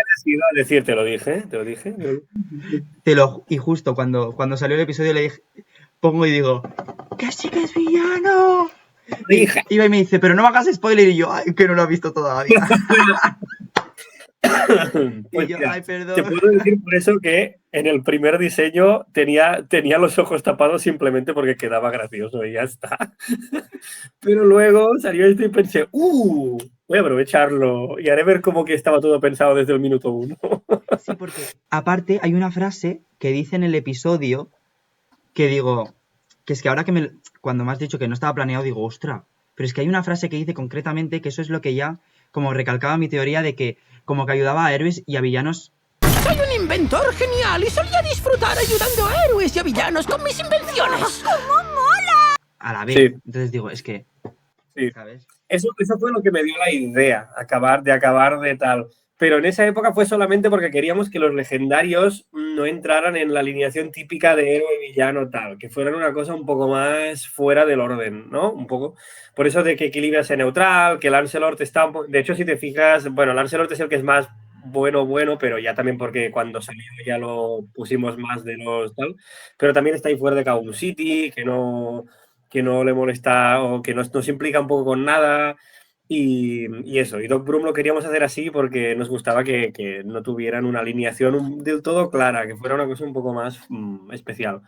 Te lo dije. Y justo cuando salió el episodio le dije, pongo y digo, ¡que sí que es villano! Y Iba y me dice, pero no me hagas spoiler, y yo, ¡ay, que no lo he visto todavía! Pues y yo, mira, ¡ay, perdón! te puedo decir por eso que en el primer diseño tenía los ojos tapados simplemente porque quedaba gracioso y ya está. Pero luego salió esto y pensé, voy a aprovecharlo y haré ver cómo que estaba todo pensado desde el minuto 1. Sí, porque aparte hay una frase que dice en el episodio que digo, que es que ahora cuando me has dicho que no estaba planeado, digo, ¡ostra! Pero es que hay una frase que dice concretamente que eso es lo que ya como recalcaba mi teoría de que como que ayudaba a héroes y a villanos. Soy un inventor genial y solía disfrutar ayudando a héroes y a villanos con mis invenciones. ¡Cómo mola! A la vez. Sí. Entonces digo, es que... Sí. ¿Sabes? Eso fue lo que me dio la idea, acabar de tal. Pero en esa época fue solamente porque queríamos que los legendarios no entraran en la alineación típica de héroe y villano tal, que fueran una cosa un poco más fuera del orden, ¿no? Un poco. Por eso de que Equilibria sea neutral, que Lancelot está... De hecho, si te fijas, bueno, Lancelot es el que es más bueno, pero ya también porque cuando salió ya lo pusimos más de los tal. Pero también está ahí fuera de Kaboom City, que no le molesta o que no se implica un poco con nada. Y eso, y Doc Broom lo queríamos hacer así porque nos gustaba que no tuvieran una alineación del todo clara, que fuera una cosa un poco más especial.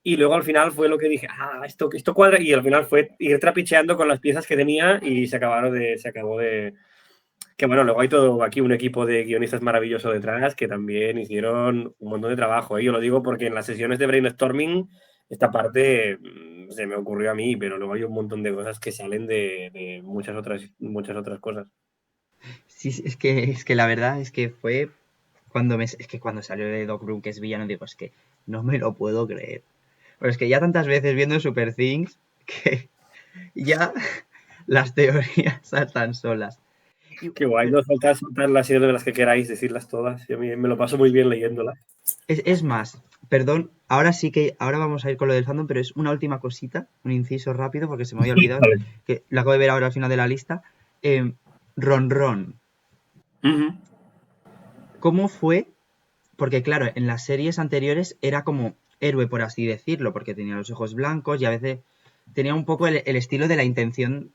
Y luego al final fue lo que dije, esto cuadra, y al final fue ir trapicheando con las piezas que tenía y se acabó de... Que bueno, luego hay todo aquí un equipo de guionistas maravilloso detrás que también hicieron un montón de trabajo. Yo lo digo porque en las sesiones de brainstorming esta parte se me ocurrió a mí, pero luego hay un montón de cosas que salen de muchas otras cosas. Sí, es que la verdad es que fue es que cuando salió de Doc Broom, que es villano, digo, es que no me lo puedo creer. Pero es que ya tantas veces viendo Super Things que ya las teorías saltan solas. Qué guay, no falta soltar las ideas de las que queráis, decirlas todas. Y a mí me lo paso muy bien leyéndolas. Es más, perdón, ahora vamos a ir con lo del fandom, pero es una última cosita, un inciso rápido, porque se me había olvidado, Vale. que lo acabo de ver ahora al final de la lista. Ron. ¿Cómo fue? Porque claro, en las series anteriores era como héroe, por así decirlo, porque tenía los ojos blancos y a veces tenía un poco el estilo de la intención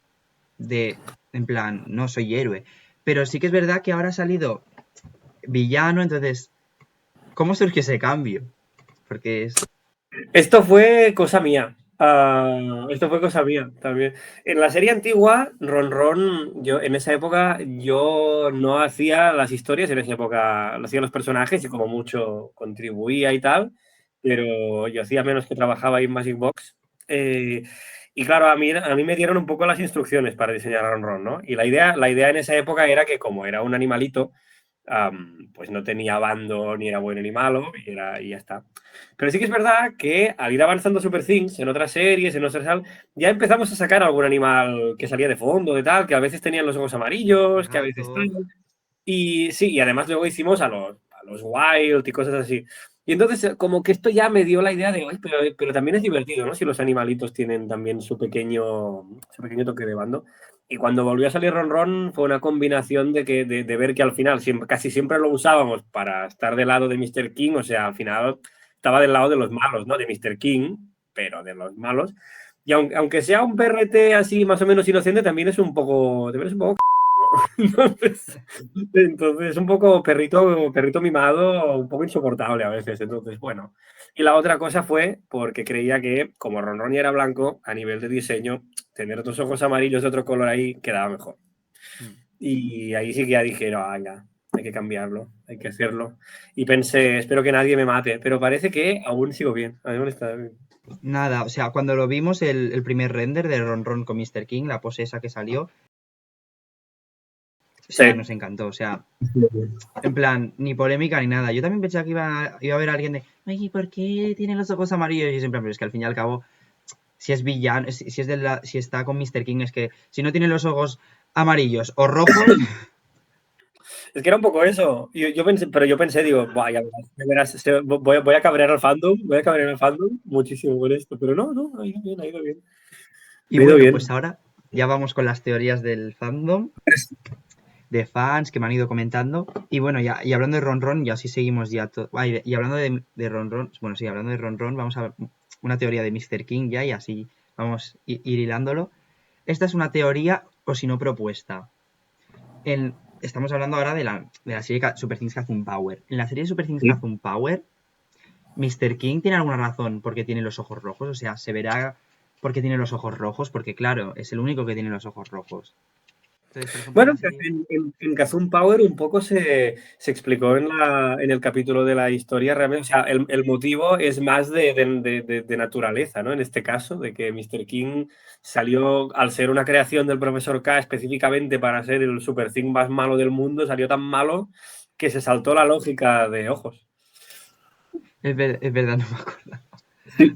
de, en plan, no soy héroe. Pero sí que es verdad que ahora ha salido villano, entonces, ¿cómo surgió ese cambio? Porque es... Esto fue cosa mía. Esto fue cosa mía también. En la serie antigua, Ron, yo en esa época yo no hacía las historias, en esa época lo hacían los personajes y como mucho contribuía y tal, pero yo hacía menos que trabajaba ahí en Magic Box. Y claro, a mí me dieron un poco las instrucciones para diseñar a Ron, ¿no? Y la idea en esa época era que como era un animalito, pues no tenía bando, ni era bueno ni malo, y ya está. Pero sí que es verdad que al ir avanzando Super Things, en otras series, en otras tal, ya empezamos a sacar algún animal que salía de fondo, de tal, que a veces tenían los ojos amarillos, que a veces tal. Y sí, y además luego hicimos a los Wild y cosas así. Y entonces, como que esto ya me dio la idea de, pero también es divertido, ¿no? Si los animalitos tienen también su pequeño toque de bando. Y cuando volvió a salir Ron fue una combinación de ver que al final casi siempre lo usábamos para estar del lado de Mr. King, o sea, al final estaba del lado de los malos, ¿no? De Mr. King, pero de los malos. Y aunque sea un perrete así más o menos inocente, también es un poco entonces, un poco perrito mimado, un poco insoportable a veces. Entonces, bueno. Y la otra cosa fue porque creía que, como Ron ya era blanco, a nivel de diseño, tener otros ojos amarillos de otro color ahí quedaba mejor. Y ahí sí que ya dije, no, venga, hay que cambiarlo, hay que hacerlo. Y pensé, espero que nadie me mate, pero parece que aún sigo bien. Aún está bien. Nada, o sea, cuando lo vimos el primer render de Ron con Mr. King, la pose esa que salió, o sea, Sí. nos encantó, o sea, en plan, ni polémica ni nada. Yo también pensaba que iba a haber alguien de, oye, ¿por qué tiene los ojos amarillos? Y siempre, pero es que al fin y al cabo, si es villano, si está con Mr. King, es que si no tiene los ojos amarillos o rojos, Es que era un poco eso. Yo pensé, digo, ya verás, voy a cabrear al fandom, muchísimo con esto. Pero no, ha ido bien, ha ido bien. y Ha ido bueno, bien. pues ahora ya vamos con las teorías del fandom, de fans que me han ido comentando. Y bueno, y hablando de Ron, y así seguimos ya. Y hablando de Ron, bueno, sí, hablando de Ron, vamos a ver una teoría de Mr. King ya, y así vamos a ir hilándolo. Esta es una teoría, o si no, propuesta. Estamos hablando ahora de la serie Super Things Kazum Power. En la serie Super Things Sí. Kazum Power, Mr. King tiene alguna razón porque tiene los ojos rojos. O sea, se verá por qué tiene los ojos rojos, porque claro, es el único que tiene los ojos rojos. Entonces, por ejemplo, Bueno, en la serie... en Kazum Power un poco se explicó en el capítulo de la historia realmente. O sea, el motivo es más de naturaleza, ¿no? En este caso, de que Mr. King salió, al ser una creación del profesor K específicamente para ser el Super Thing más malo del mundo, salió tan malo que se saltó la lógica de ojos. Es verdad, no me acuerdo.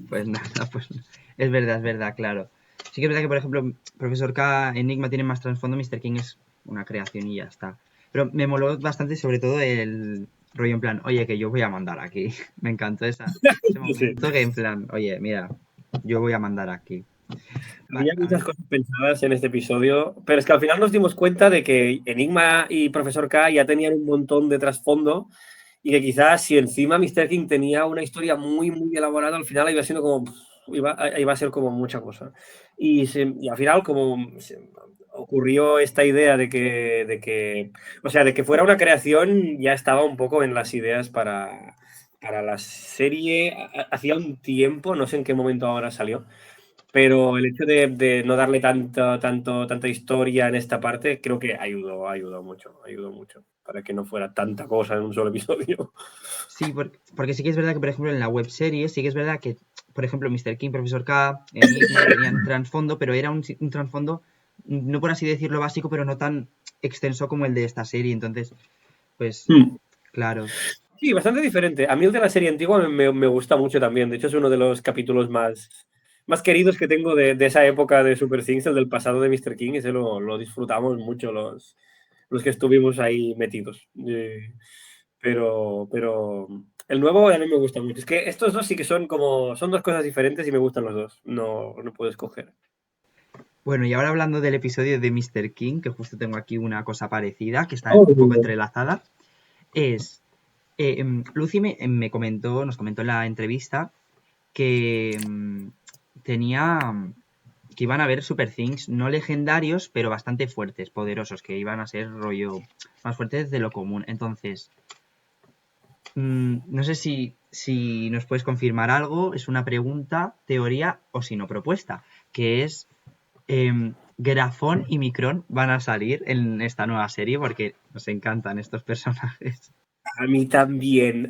Pues nada, pues es verdad, claro. Sí que es verdad que, por ejemplo, Profesor K, Enigma tiene más trasfondo, Mr. King es una creación y ya está. Pero me moló bastante, sobre todo, el rollo en plan, oye, que yo voy a mandar aquí. Me encantó ese momento que en plan, oye, mira, yo voy a mandar aquí. Había muchas cosas pensadas en este episodio, pero es que al final nos dimos cuenta de que Enigma y Profesor K ya tenían un montón de trasfondo y que quizás si encima Mr. King tenía una historia muy, muy elaborada, al final iba siendo como... Iba a ser como mucha cosa. Y al final, como ocurrió esta idea o sea, de que fuera una creación, ya estaba un poco en las ideas para la serie. Hacía un tiempo, no sé en qué momento ahora salió, pero el hecho de no darle tanta historia en esta parte, creo que ayudó mucho para que no fuera tanta cosa en un solo episodio. Sí, porque sí que es verdad que, por ejemplo, en la webserie, sí que es verdad que, por ejemplo, Mr. King, Profesor K, Enigma tenían trasfondo, pero era un trasfondo, no por así decirlo básico, pero no tan extenso como el de esta serie. Entonces, pues, claro. Sí, bastante diferente. A mí el de la serie antigua me gusta mucho también. De hecho, es uno de los capítulos más queridos que tengo de esa época de Super Things, el del pasado de Mr. King. Ese lo disfrutamos mucho los que estuvimos ahí metidos. Pero el nuevo a mí me gusta mucho. Es que estos dos sí que son dos cosas diferentes y me gustan los dos. No puedo escoger. Bueno, y ahora hablando del episodio de Mr. King, que justo tengo aquí una cosa parecida, que está un poco entrelazada, es... Lucy nos comentó en la entrevista que que iban a haber Super Things no legendarios, pero bastante fuertes, poderosos, que iban a ser rollo más fuertes de lo común. Entonces, no sé si nos puedes confirmar algo, es una pregunta, teoría o si no propuesta, que es Grafón y Micrón van a salir en esta nueva serie porque nos encantan estos personajes. A mí también.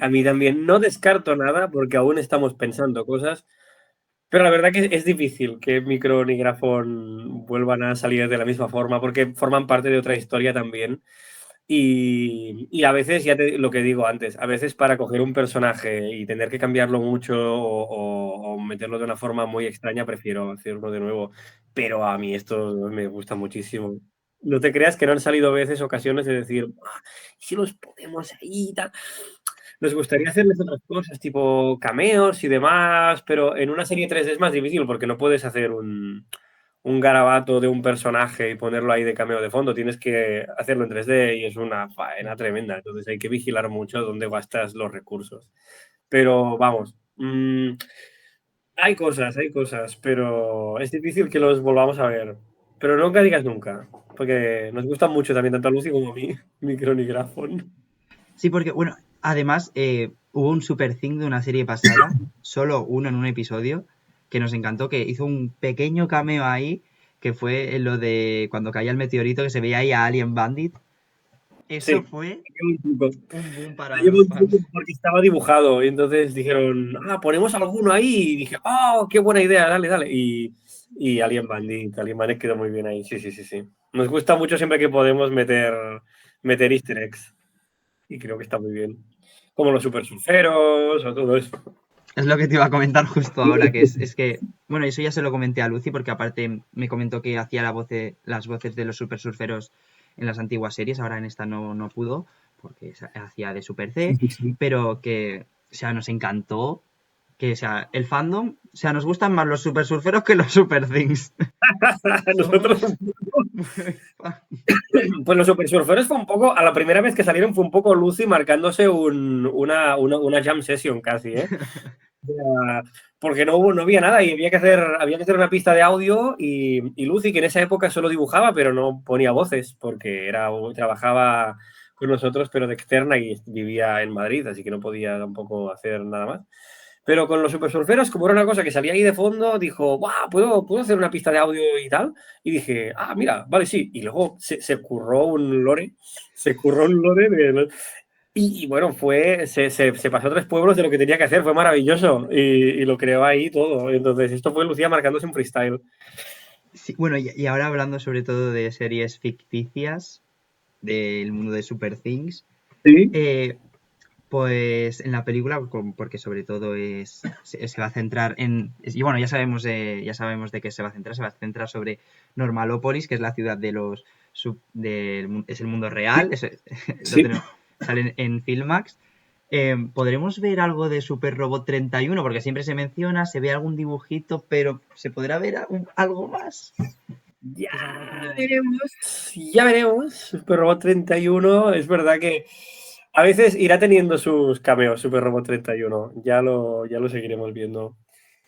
No descarto nada porque aún estamos pensando cosas. Pero la verdad que es difícil que Micron y Grafón vuelvan a salir de la misma forma porque forman parte de otra historia también. Y a veces, lo que digo antes, a veces para coger un personaje y tener que cambiarlo mucho o meterlo de una forma muy extraña, prefiero hacerlo de nuevo. Pero a mí esto me gusta muchísimo. No te creas que no han salido veces, ocasiones de decir, "Ah, si los ponemos ahí y tal". Nos gustaría hacerles otras cosas, tipo cameos y demás, pero en una serie 3D es más difícil porque no puedes hacer un garabato de un personaje y ponerlo ahí de cameo de fondo. Tienes que hacerlo en 3D y es una faena tremenda. Entonces hay que vigilar mucho dónde gastas los recursos. Pero vamos, hay cosas, pero es difícil que los volvamos a ver. Pero nunca digas nunca, porque nos gustan mucho también tanto a Lucy como a mí, Micron y Grafón. Sí, porque, bueno, además hubo un super thing de una serie pasada, solo uno en un episodio, que nos encantó, que hizo un pequeño cameo ahí, que fue en lo de cuando caía el meteorito, que se veía ahí a Alien Bandit. Eso Sí, fue un truco. un boom para Llevo los un truco fans. porque estaba dibujado y entonces dijeron, ponemos alguno ahí y dije, qué buena idea, dale. Y Alien Bandit quedó muy bien ahí, sí. Nos gusta mucho siempre que podemos meter easter eggs y creo que está muy bien. Como los super surferos o todo eso. Es lo que te iba a comentar justo ahora, que es que, bueno, eso ya se lo comenté a Lucy, porque aparte me comentó que hacía las voces de los super surferos en las antiguas series, ahora en esta no pudo, porque hacía de Super C, Sí. pero que, o sea, nos encantó, que, o sea, el fandom, o sea, nos gustan más los super surferos que los super things. Nosotros, Somos muy fan. pues los super surferos fue un poco, a la primera vez que salieron fue un poco Lucy marcándose una jam session casi, ¿eh? Porque no había nada y había que hacer una pista de audio y Lucy, que en esa época solo dibujaba, pero no ponía voces, porque trabajaba con nosotros, pero de externa y vivía en Madrid, así que no podía tampoco hacer nada más. Pero con los super surferos, como era una cosa que salía ahí de fondo, dijo, ¡guau! ¿Puedo hacer una pista de audio y tal? Y dije, mira, vale, sí. Y luego se curró un lore, y bueno, se pasó 3 pueblos de lo que tenía que hacer, fue maravilloso y lo creó ahí todo. Entonces, esto fue Lucía marcándose un freestyle. Sí, bueno, y ahora hablando sobre todo de series ficticias del mundo de Super Things, Sí. pues en la película, porque sobre todo se va a centrar y bueno, ya sabemos de qué se va a centrar sobre Normalópolis, que es la ciudad de es el mundo real, Sí. sale en Filmax. ¿Podremos ver algo de Super Robot 31? Porque siempre se menciona, se ve algún dibujito, pero ¿se podrá ver algo más? Ya Es algo como... veremos, ya veremos. Super Robot 31, es verdad que a veces irá teniendo sus cameos, Super Robot 31. Ya lo seguiremos viendo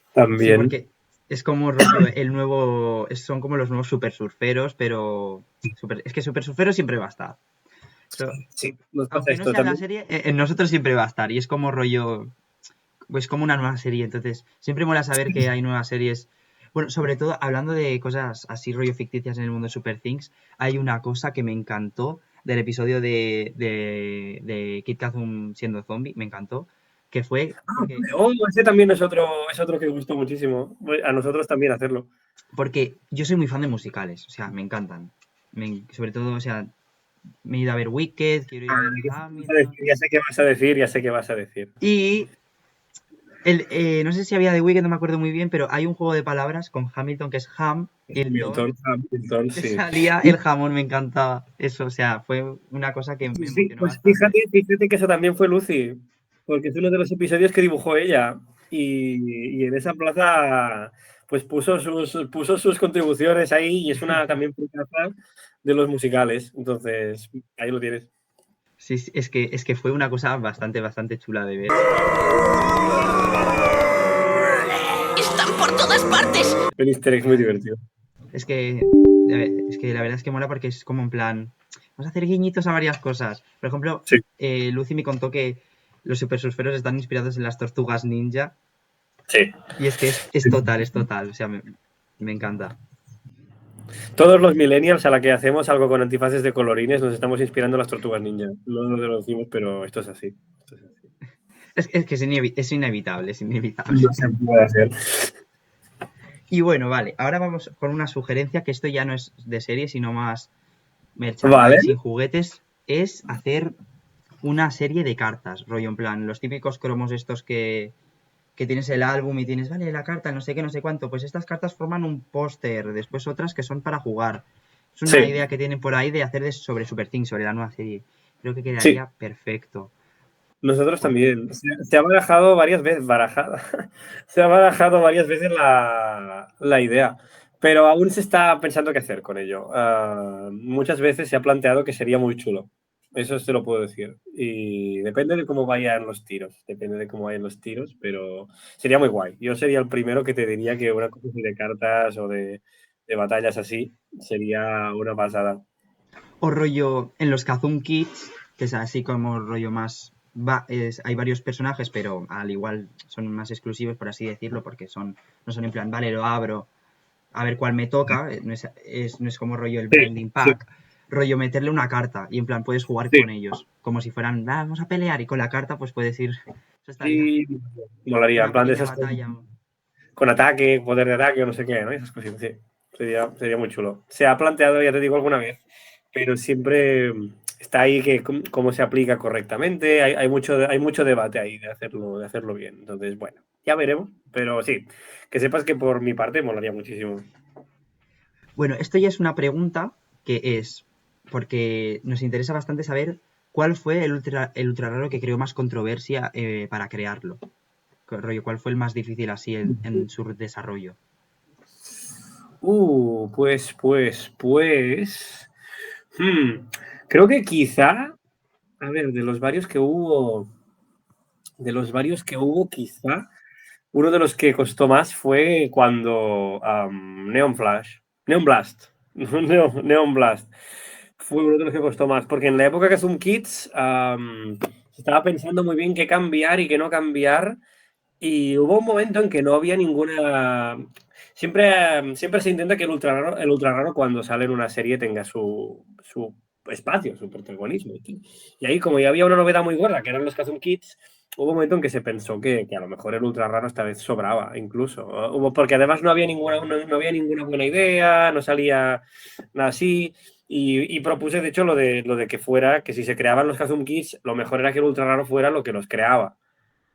Sí, también. porque es como rollo, el nuevo... Son como los nuevos Super Surferos, pero... Es que Super Surferos siempre va a estar. Pero, Sí, nos pasa aunque no esto sea la también. serie, en nosotros siempre va a estar. Y es como rollo... Pues como una nueva serie. Entonces, siempre mola saber que hay nuevas series. Bueno, sobre todo hablando de cosas así rollo ficticias en el mundo de Super Things, hay una cosa que me encantó del episodio de Kit Kazum siendo zombie, me encantó, que fue Oh, ese también es otro que gustó muchísimo. A nosotros también hacerlo. porque yo soy muy fan de musicales, o sea, me encantan. Sobre todo, o sea, me he ido a ver Wicked, quiero ir a ver Hamilton. Ya sé qué vas a decir, ya sé qué vas a decir. Y no sé si había de Wicked, no me acuerdo muy bien, pero hay un juego de palabras con Hamilton que es Ham, Hilton. Hamilton, Te sí. salía el jamón, me encantaba. Eso, o sea, fue una cosa que me Sí, emocionó pues bastante. fíjate que eso también fue Lucy, porque es uno de los episodios que dibujó ella. Y en esa plaza, pues puso sus contribuciones ahí y es una también plaza de los musicales. Entonces, ahí lo tienes. Sí, sí, es que fue una cosa bastante, bastante chula de ver. ¡Están por todas partes! Un easter egg muy divertido. Es que, es que la verdad es que mola porque es como en plan, vamos a hacer guiñitos a varias cosas. Por ejemplo, Sí, Lucy me contó que los super surferos están inspirados en las tortugas ninja. sí. Y es que es total, es total. O sea, me encanta. Todos los millennials a la que hacemos algo con antifaces de colorines nos estamos inspirando en las tortugas ninja. No lo decimos, pero esto es así. Esto es así. Es que es inevitable, es inevitable. No se puede hacer. Y bueno, vale, ahora vamos con una sugerencia que esto ya no es de serie, sino más Vale. merchandising, juguetes, es hacer una serie de cartas, rollo en plan, los típicos cromos estos que tienes el álbum y tienes, vale, la carta, no sé qué, no sé cuánto, pues estas cartas forman un póster, después otras que son para jugar. Es una Sí, idea que tienen por ahí de hacer sobre Super Things, sobre la nueva serie. Creo que sí. quedaría perfecto. Nosotros Porque, también. Se ha barajado varias veces, se ha barajado varias veces la idea, pero aún se está pensando qué hacer con ello. Muchas veces se ha planteado que sería muy chulo. Eso te lo puedo decir. Y depende de cómo vayan los tiros. Depende de cómo vayan los tiros, pero sería muy guay. Yo sería el primero que te diría que una cosa así de cartas o de batallas así sería una pasada. o rollo en los Kazum Kids, que es así como rollo más... hay varios personajes, pero al igual son más exclusivos, por así decirlo, porque no son en plan, vale, lo abro, a ver cuál me toca, no es como rollo el Sí, Blending sí, Pack, rollo meterle una carta y en plan puedes jugar sí. con ellos, como si fueran, vamos a pelear y con la carta pues puedes ir, eso estaría, Y molaría, en una plan de pequeña esas batalla. con ataque, poder de ataque o no sé qué, ¿no? Esas cositas, sí. Sería muy chulo. Se ha planteado, ya te digo, alguna vez, pero siempre está ahí que cómo se aplica correctamente. Hay mucho debate ahí de hacerlo bien. Entonces, bueno, ya veremos. Pero sí, que sepas que por mi parte molaría muchísimo. Bueno, esto ya es una pregunta que es, porque nos interesa bastante saber cuál fue el ultra raro que creó más controversia para crearlo. Rollo, ¿cuál fue el más difícil así en su desarrollo? Pues. Creo que quizá, a ver, de los varios que hubo, quizá uno de los que costó más fue cuando Neon Blast, Neon Blast, fue uno de los que costó más, porque en la época que Zoom Kids se estaba pensando muy bien qué cambiar y qué no cambiar, y hubo un momento en que no había ninguna... Siempre se intenta que el ultra raro cuando sale en una serie tenga su espacio, su protagonismo. Y ahí, como ya había una novedad muy gorda, que eran los Kazum Kids, hubo un momento en que se pensó que a lo mejor el ultra raro esta vez sobraba, incluso. Porque además no había ninguna buena idea, no salía nada así. Y propuse, de hecho, lo de que si se creaban los Kazum Kids, lo mejor era que el ultra raro fuera lo que los creaba.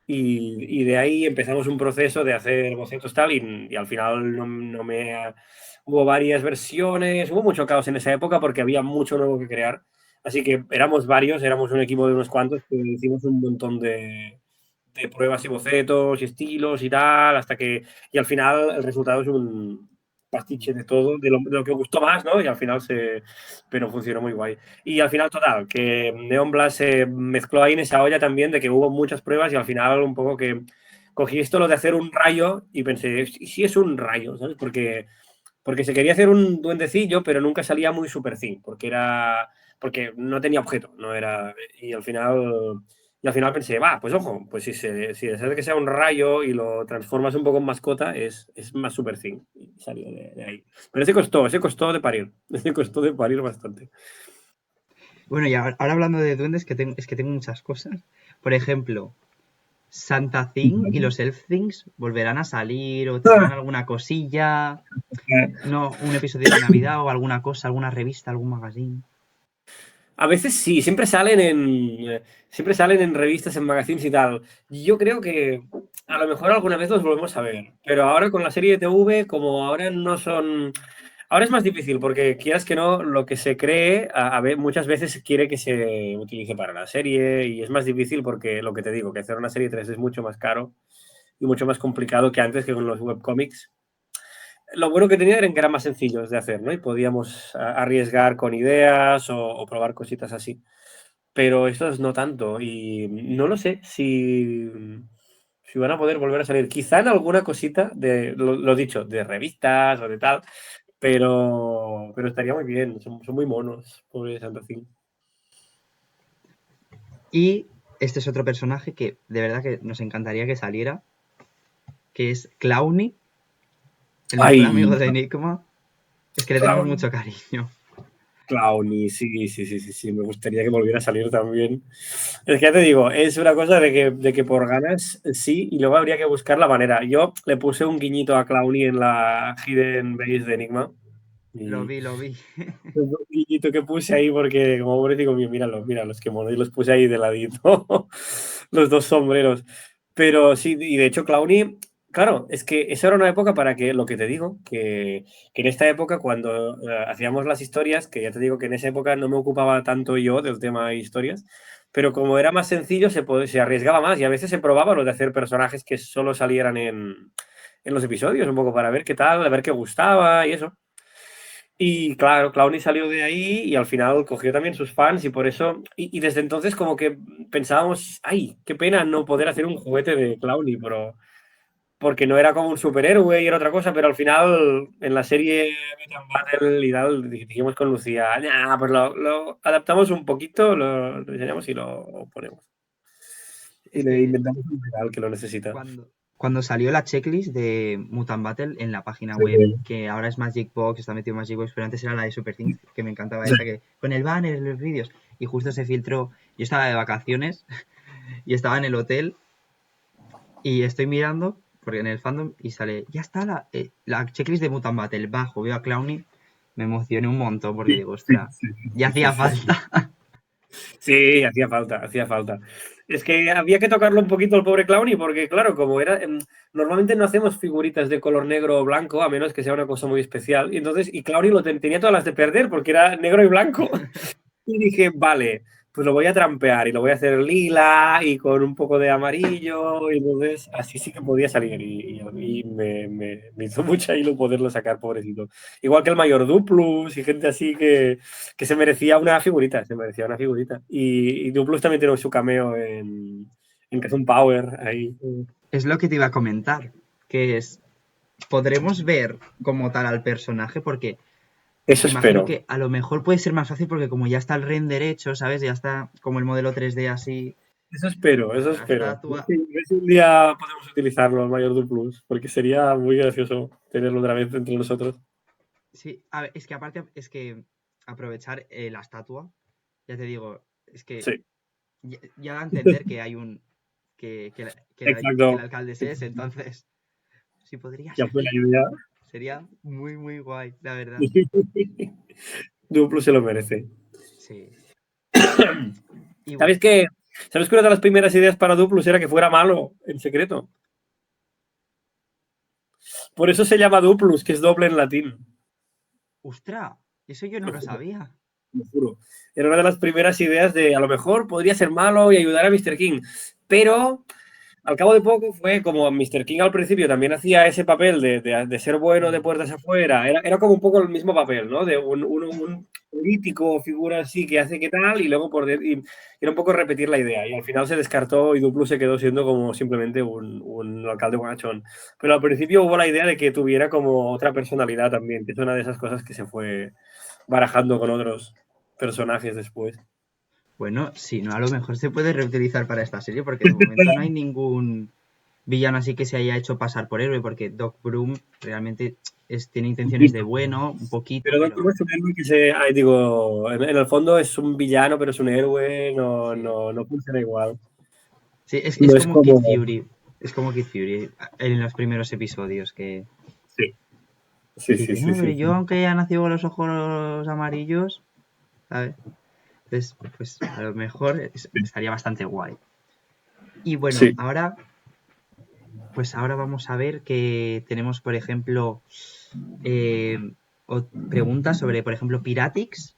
Y de ahí empezamos un proceso de hacer bocetos tal, y al final hubo varias versiones, hubo mucho caos en esa época porque había mucho nuevo que crear. Así que éramos varios, éramos un equipo de unos cuantos que hicimos un montón de pruebas y bocetos y estilos y tal, y al final el resultado es un pastiche de todo, de lo que gustó más, ¿no? Y al final pero funcionó muy guay. Y al final, total, que Neon Blast se mezcló ahí en esa olla también de que hubo muchas pruebas y al final un poco que cogí esto lo de hacer un rayo y pensé, ¿y si es un rayo? ¿Sabes? Porque se quería hacer un duendecillo, pero nunca salía muy super thin, porque no tenía objeto, no era, y al final pensé, va, pues ojo, pues si haces que sea un rayo y lo transformas un poco en mascota, es más super thin. Y salió de ahí. Pero ese costó de parir, ese costó de parir bastante. Bueno, y ahora hablando de duendes, es que tengo muchas cosas. Por ejemplo, Santa Thing y los Elf Things volverán a salir o tendrán alguna cosilla. No, un episodio de Navidad o alguna cosa, alguna revista, algún magazine. A veces sí, siempre salen en revistas, en magazines y tal. Yo creo que a lo mejor alguna vez los volvemos a ver, pero ahora con la serie de TV, como ahora no son... Ahora es más difícil porque quieras que no, lo que se cree muchas veces quiere que se utilice para la serie y es más difícil porque lo que te digo, que hacer una serie 3 es mucho más caro y mucho más complicado que antes que con los webcomics. Lo bueno que tenía era que eran más sencillos de hacer, ¿no? Y podíamos arriesgar con ideas o probar cositas así. Pero estos no tanto. Y no lo sé si van a poder volver a salir. Quizá en alguna cosita lo dicho, de revistas o de tal. Pero estaría muy bien. Son muy monos, pobre Santa Fe. Y este es otro personaje que de verdad que nos encantaría que saliera, que es Clowny, el mejor amigo de Enigma. Es que le tenemos Clown. mucho cariño. Clowny, sí, me gustaría que volviera a salir también. Es que ya te digo, es una cosa de que por ganas sí, y luego habría que buscar la manera. Yo le puse un guiñito a Clowny en la Hidden Base de Enigma. Lo Y vi. un guiñito que puse ahí porque, como pobre, digo, mira los que mono, y los puse ahí de ladito, los dos sombreros. Pero sí, y de hecho, Clowny, claro, es que esa era una época para que, lo que te digo, que en esta época, cuando hacíamos las historias, que ya te digo que en esa época no me ocupaba tanto yo del tema de historias, pero como era más sencillo, se arriesgaba más y a veces se probaba lo de hacer personajes que solo salieran en los episodios, un poco para ver qué tal, a ver qué gustaba y eso. Y claro, Clowny salió de ahí y al final cogió también sus fans y por eso, y desde entonces como que pensábamos, ay, qué pena no poder hacer un juguete de Clowny, pero porque no era como un superhéroe y era otra cosa, pero al final en la serie Metal Battle y tal dijimos con Lucía, "Nah, pues lo adaptamos un poquito, lo diseñamos y lo ponemos. Y Es le que inventamos un regal que lo necesita. cuando salió la checklist de Mutant Battle en la página Sí, web, que ahora es Magic Box, está metido Magic Box, pero antes era la de Super Things, que me encantaba esa, que con el banner, los vídeos, y justo se filtró. Yo estaba de vacaciones y estaba en el hotel y estoy mirando, porque en el fandom, y sale, ya está la checklist de Mutant Battle, bajo, veo a Clowny, me emocioné un montón porque digo, ostras, ya hacía falta. Sí, hacía falta. Es que había que tocarlo un poquito al pobre Clowny, porque claro, como era, normalmente no hacemos figuritas de color negro o blanco, a menos que sea una cosa muy especial. Y Clowny tenía todas las de perder, porque era negro y blanco. Y dije, vale, pues lo voy a trampear y lo voy a hacer lila y con un poco de amarillo. Y entonces así sí que podía salir. Y me hizo mucha hilo poderlo sacar, pobrecito. Igual que el mayor Duplus y gente así que se merecía una figurita. Y Duplus también tiene su cameo en Kazun Power ahí. Es lo que te iba a comentar, que es, podremos ver como tal al personaje, porque Eso imagino espero. que a lo mejor puede ser más fácil porque como ya está el render hecho, ¿sabes? Ya está como el modelo 3D así, Eso espero, eso la espero. A estatua. ver si un día podemos utilizarlo, el mayor Duplus, porque sería muy gracioso tenerlo otra vez entre nosotros. Sí, a ver, es que aparte, es que aprovechar la estatua, ya te digo, es que Sí, ya da a entender que hay que el exacto. alcalde es ese, entonces, si podría Ya fue la salir, idea. sería muy, muy guay, la verdad. Duplus se lo merece. Sí. Y ¿Sabes bueno, qué? ¿Sabes que una de las primeras ideas para Duplus era que fuera malo, en secreto? Por eso se llama Duplus, que es doble en latín. ostras, eso yo no lo sabía. lo juro. Era una de las primeras ideas de a lo mejor podría ser malo y ayudar a Mr. King. Pero al cabo de poco fue como Mr. King al principio también hacía ese papel de ser bueno de puertas afuera. Era como un poco el mismo papel, ¿no? De un político, figura así que hace que tal y luego y era un poco repetir la idea. Y al final se descartó y Duplo se quedó siendo como simplemente un alcalde bonachón. Pero al principio hubo la idea de que tuviera como otra personalidad también, que es una de esas cosas que se fue barajando con otros personajes después. Bueno, si no, a lo mejor se puede reutilizar para esta serie, porque de momento no hay ningún villano así que se haya hecho pasar por héroe, porque Doc Broom realmente tiene intenciones de bueno, un poquito. Pero Doc Broom es un héroe que digo, en el fondo es un villano, pero es un héroe, no funciona igual. Sí, es No como Kid Fury. Es como Kid Fury en los primeros episodios que... Sí. Pero yo, aunque haya nacido con los ojos amarillos, ¿sabes? Entonces, pues a lo mejor estaría bastante guay. Y bueno, ahora vamos a ver que tenemos, por ejemplo, preguntas sobre, por ejemplo, Piratix.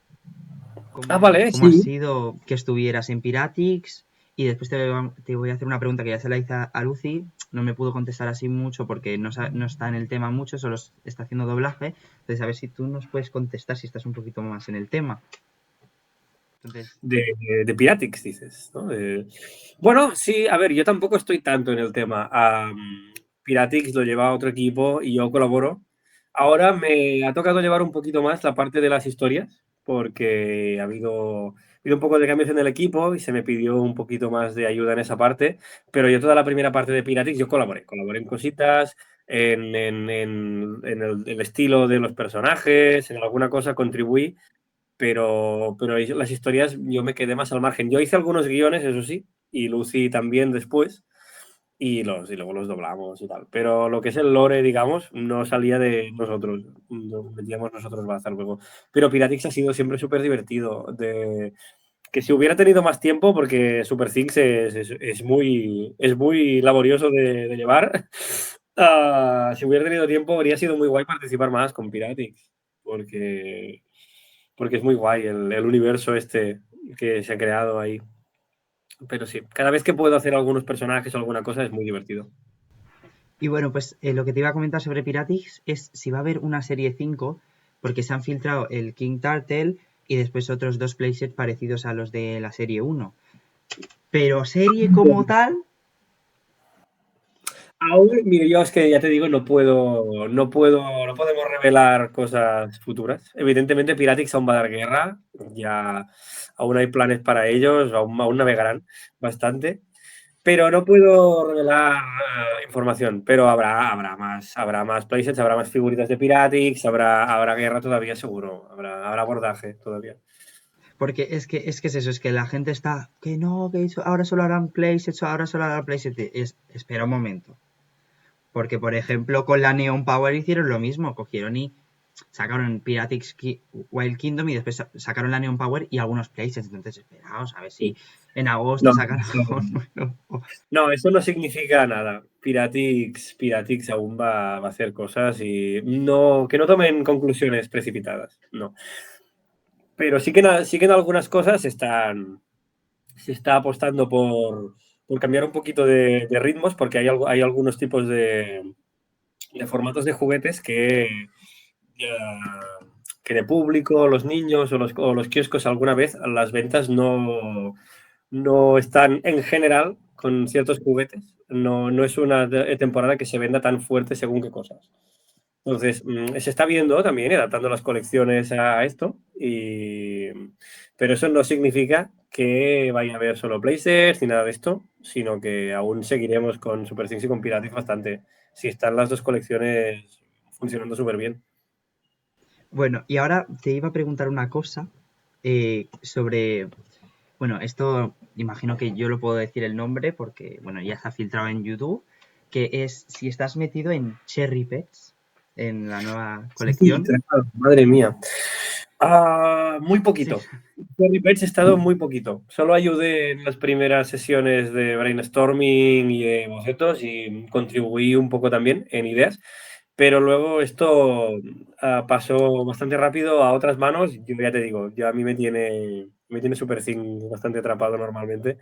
¿Cómo ha sido que estuvieras en Piratix? Y después te voy a hacer una pregunta que ya se la hice a Lucy. No me pudo contestar así mucho porque no está en el tema mucho, solo está haciendo doblaje. Entonces, a ver si tú nos puedes contestar si estás un poquito más en el tema. Entonces... De Piratix, dices, ¿no? Bueno, sí, a ver, yo tampoco estoy tanto en el tema. Piratix lo lleva a otro equipo y yo colaboro. Ahora me ha tocado llevar un poquito más la parte de las historias, porque ha habido un poco de cambios en el equipo y se me pidió un poquito más de ayuda en esa parte, pero yo toda la primera parte de Piratix yo colaboré en cositas, en el estilo de los personajes, en alguna cosa contribuí, pero las historias yo me quedé más al margen. Yo hice algunos guiones, eso sí, y Lucy también después, y luego los doblamos y tal. Pero lo que es el lore, digamos, no salía de nosotros, lo metíamos nosotros hasta luego. Pero Piratix ha sido siempre súper divertido. Que si hubiera tenido más tiempo, porque Super Things es muy laborioso de llevar, si hubiera tenido tiempo habría sido muy guay participar más con Piratix, porque es muy guay el universo este que se ha creado ahí. Pero sí, cada vez que puedo hacer algunos personajes o alguna cosa es muy divertido. Y bueno, pues lo que te iba a comentar sobre Piratix es si va a haber una serie 5, porque se han filtrado el King Turtle y después otros 2 playsets parecidos a los de la serie 1. Pero serie como tal... Aún, mire, yo es que ya te digo, no podemos revelar cosas futuras. Evidentemente, Piratix aún va a dar guerra, ya aún hay planes para ellos, aún navegarán bastante, pero no puedo revelar información. Pero habrá más playsets, habrá más figuritas de Piratix, habrá guerra todavía seguro, habrá abordaje todavía. Porque es que es eso, es que la gente está, que no, que ahora solo harán playsets, espera un momento. Porque, por ejemplo, con la Neon Power hicieron lo mismo, cogieron y sacaron Piratix Wild Kingdom y después sacaron la Neon Power y algunos playsets. Entonces, esperaos a ver si en agosto sacan algo nuevo. No, eso no significa nada. Piratix aún va a hacer cosas y que no tomen conclusiones precipitadas, no. Pero sí que en algunas cosas se está apostando por cambiar un poquito de ritmos, porque hay algunos tipos de formatos de juguetes que de público, los niños o los kioscos alguna vez las ventas no están en general con ciertos juguetes. No es una temporada que se venda tan fuerte según qué cosas. Entonces, se está viendo también, adaptando las colecciones a esto, pero eso no significa que vaya a haber solo playsets ni nada de esto, sino que aún seguiremos con Super Things y con Piratix bastante, si están las dos colecciones funcionando súper bien. Bueno, y ahora te iba a preguntar una cosa sobre... Bueno, esto imagino que yo lo puedo decir el nombre porque, bueno, ya está filtrado en YouTube, que es si estás metido en Cherry Pets, en la nueva colección. Sí, claro, madre mía. Muy poquito. Sí. Cherry Pets he estado muy poquito. Solo ayudé en las primeras sesiones de brainstorming y de bocetos y contribuí un poco también en ideas, Pero luego esto pasó bastante rápido a otras manos. Yo ya te digo, ya a mí me tiene Super Things bastante atrapado normalmente.